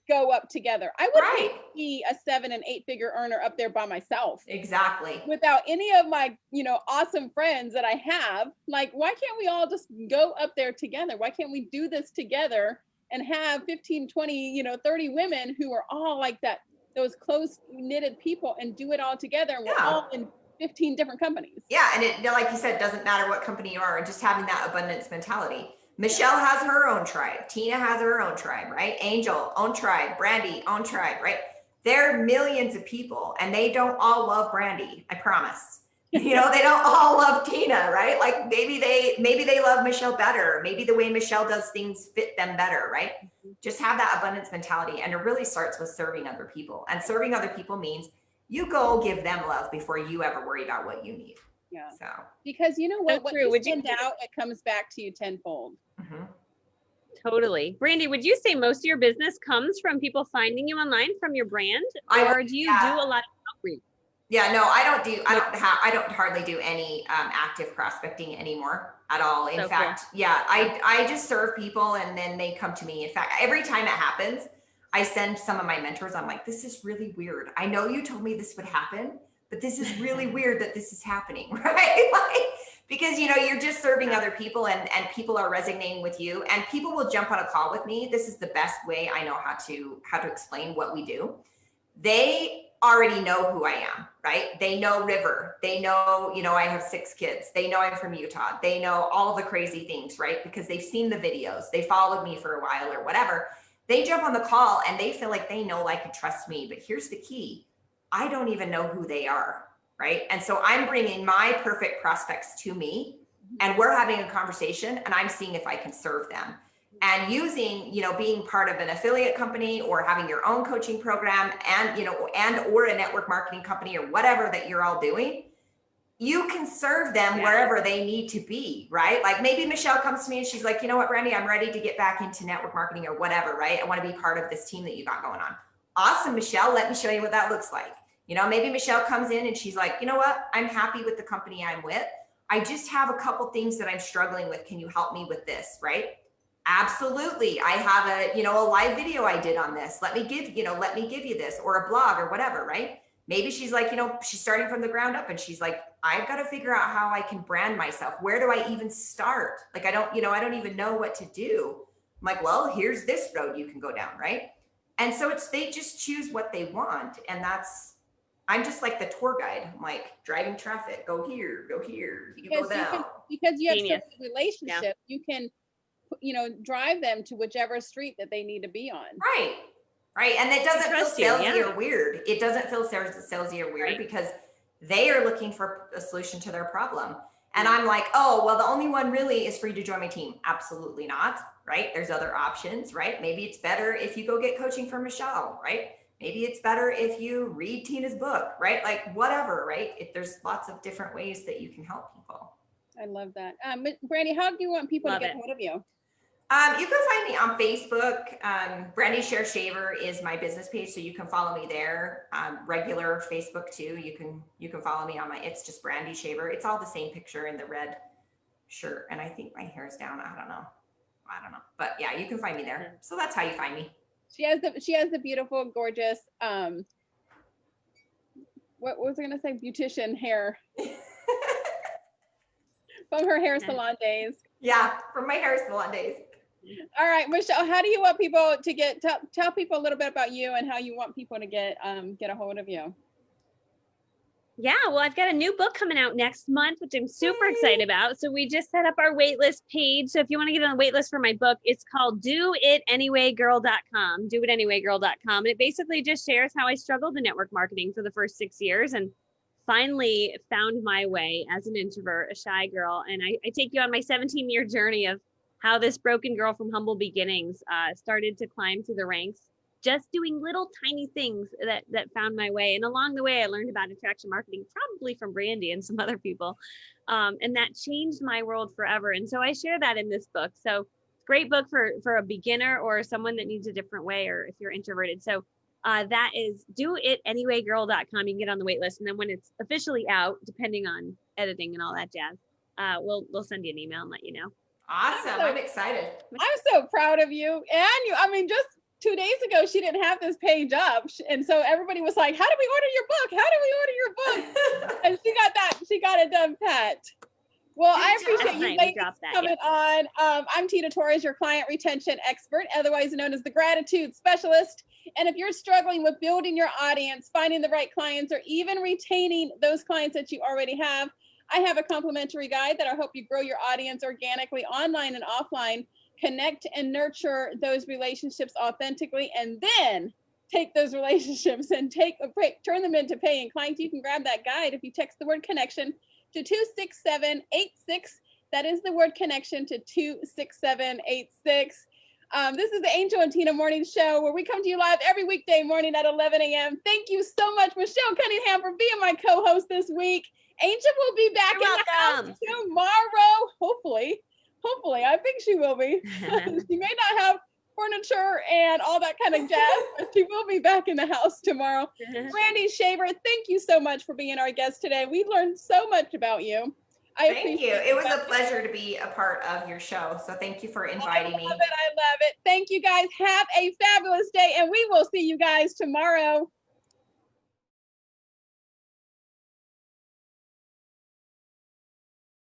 go up together? I would hate to be a 7 and 8 figure earner up there by myself. Exactly. Without any of my, you know, awesome friends that I have. Like, why can't we all just go up there together? Why can't we do this together and have 15, 20, you know, 30 women who are all like that, those close knitted people, and do it all together? And we're all in 15 different companies. Yeah. And it, like you said, it doesn't matter what company you are, and just having that abundance mentality. Michelle has her own tribe. Tina has her own tribe, right? Angel, own tribe. Brandy, own tribe, right? There are millions of people and they don't all love Brandy. I promise. You know, they don't all love Tina, right? Like maybe they love Michelle better. Maybe the way Michelle does things fit them better, right? Just have that abundance mentality. And it really starts with serving other people. And serving other people means you go give them love before you ever worry about what you need. Yeah. So, because you know what, what you send out, it comes back to you tenfold. Totally. Brandy, would you say most of your business comes from people finding you online from your brand, or do you do a lot of outreach? Yeah, no, I don't hardly do any active prospecting anymore at all. In fact, I just serve people and then they come to me. In fact, every time it happens, I send some of my mentors. I'm like, this is really weird. I know you told me this would happen, but this is really weird that this is happening, right? Like, because, you know, you're just serving other people and people are resonating with you, and people will jump on a call with me. This is the best way I know how to explain what we do. They already know who I am, right? They know River. They know, you know, I have 6 kids. They know I'm from Utah. They know all the crazy things, right? Because they've seen the videos. They followed me for a while or whatever. They jump on the call and they feel like they know, like, and trust me. But here's the key. I don't even know who they are, right? And so I'm bringing my perfect prospects to me, and we're having a conversation, and I'm seeing if I can serve them. And using, you know, being part of an affiliate company or having your own coaching program, and, you know, and or a network marketing company or whatever that you're all doing, you can serve them wherever they need to be, right? Like maybe Michelle comes to me and she's like, you know what, Brandy, I'm ready to get back into network marketing or whatever, right? I want to be part of this team that you got going on. Awesome, Michelle, let me show you what that looks like. You know, maybe Michelle comes in and she's like, you know what, I'm happy with the company I'm with. I just have a couple things that I'm struggling with. Can you help me with this, right? Absolutely. I have a live video I did on this. Let me give you this, or a blog or whatever, right? Maybe she's like, she's starting from the ground up and she's like, I've got to figure out how I can brand myself. Where do I even start? Like, I don't even know what to do. I'm like, well, here's this road you can go down, right? And so they just choose what they want. And I'm just like the tour guide. I'm like, driving traffic, go here, you go down. Because you have such a relationship, you can, drive them to whichever street that they need to be on. Right. And it doesn't feel salesy or weird. It doesn't feel salesy or weird because they are looking for a solution to their problem. And I'm like, oh, well, the only one really is for you to join my team. Absolutely not, right? There's other options, right? Maybe it's better if you go get coaching from Michelle, right? Maybe it's better if you read Tina's book, right? Like whatever, right? There's lots of different ways that you can help people. I love that. Brandy, how do you want people to get hold of you? You can find me on Facebook. Brandy Shaver is my business page, so you can follow me there. Regular Facebook too. You can follow me on it's just Brandy Shaver. It's all the same picture in the red shirt, and I think my hair's down. I don't know, but yeah, you can find me there. So that's how you find me. She has the beautiful, gorgeous. What was I gonna say? Beautician hair from her hair salon days. Yeah, from my hair salon days. All right, Michelle, how do you want people to tell people a little bit about you and how you want people to get a hold of you? Yeah, well, I've got a new book coming out next month, which I'm super excited about. So we just set up our waitlist page. So if you want to get on the waitlist for my book, it's called doitanywaygirl.com, doitanywaygirl.com. And it basically just shares how I struggled in network marketing for the first 6 years and finally found my way as an introvert, a shy girl. And I take you on my 17-year journey of how this broken girl from humble beginnings started to climb through the ranks, just doing little tiny things that found my way. And along the way, I learned about attraction marketing, probably from Brandy and some other people. And that changed my world forever. And so I share that in this book. So great book for a beginner or someone that needs a different way, or if you're introverted. So that is doitanywaygirl.com. You can get on the wait list. And then when it's officially out, depending on editing and all that jazz, we'll send you an email and let you know. Awesome. I'm excited. I'm so proud of you. And just 2 days ago, she didn't have this page up. And so everybody was like, how do we order your book? How do we order your book? And she got it done, Pat. Well, I appreciate you ladies coming on. I'm Tina Torres, your client retention expert, otherwise known as the gratitude specialist. And if you're struggling with building your audience, finding the right clients, or even retaining those clients that you already have, I have a complimentary guide that'll help you grow your audience organically, online and offline, connect and nurture those relationships authentically, and then take those relationships and turn them into paying clients. You can grab that guide if you text the word connection to 26786. That is the word connection to 26786. This is the Angel and Tina Morning Show, where we come to you live every weekday morning at 11 a.m. Thank you so much, Michelle Cunningham, for being my co-host this week. Angel will be back in the house tomorrow, hopefully. I think she will be. She may not have furniture and all that kind of jazz, but she will be back in the house tomorrow. Brandy Shaver, thank you so much for being our guest today. We learned so much about you. Thank you. It was a pleasure to be a part of your show. So thank you for inviting me. I love it. Thank you guys. Have a fabulous day, and we will see you guys tomorrow.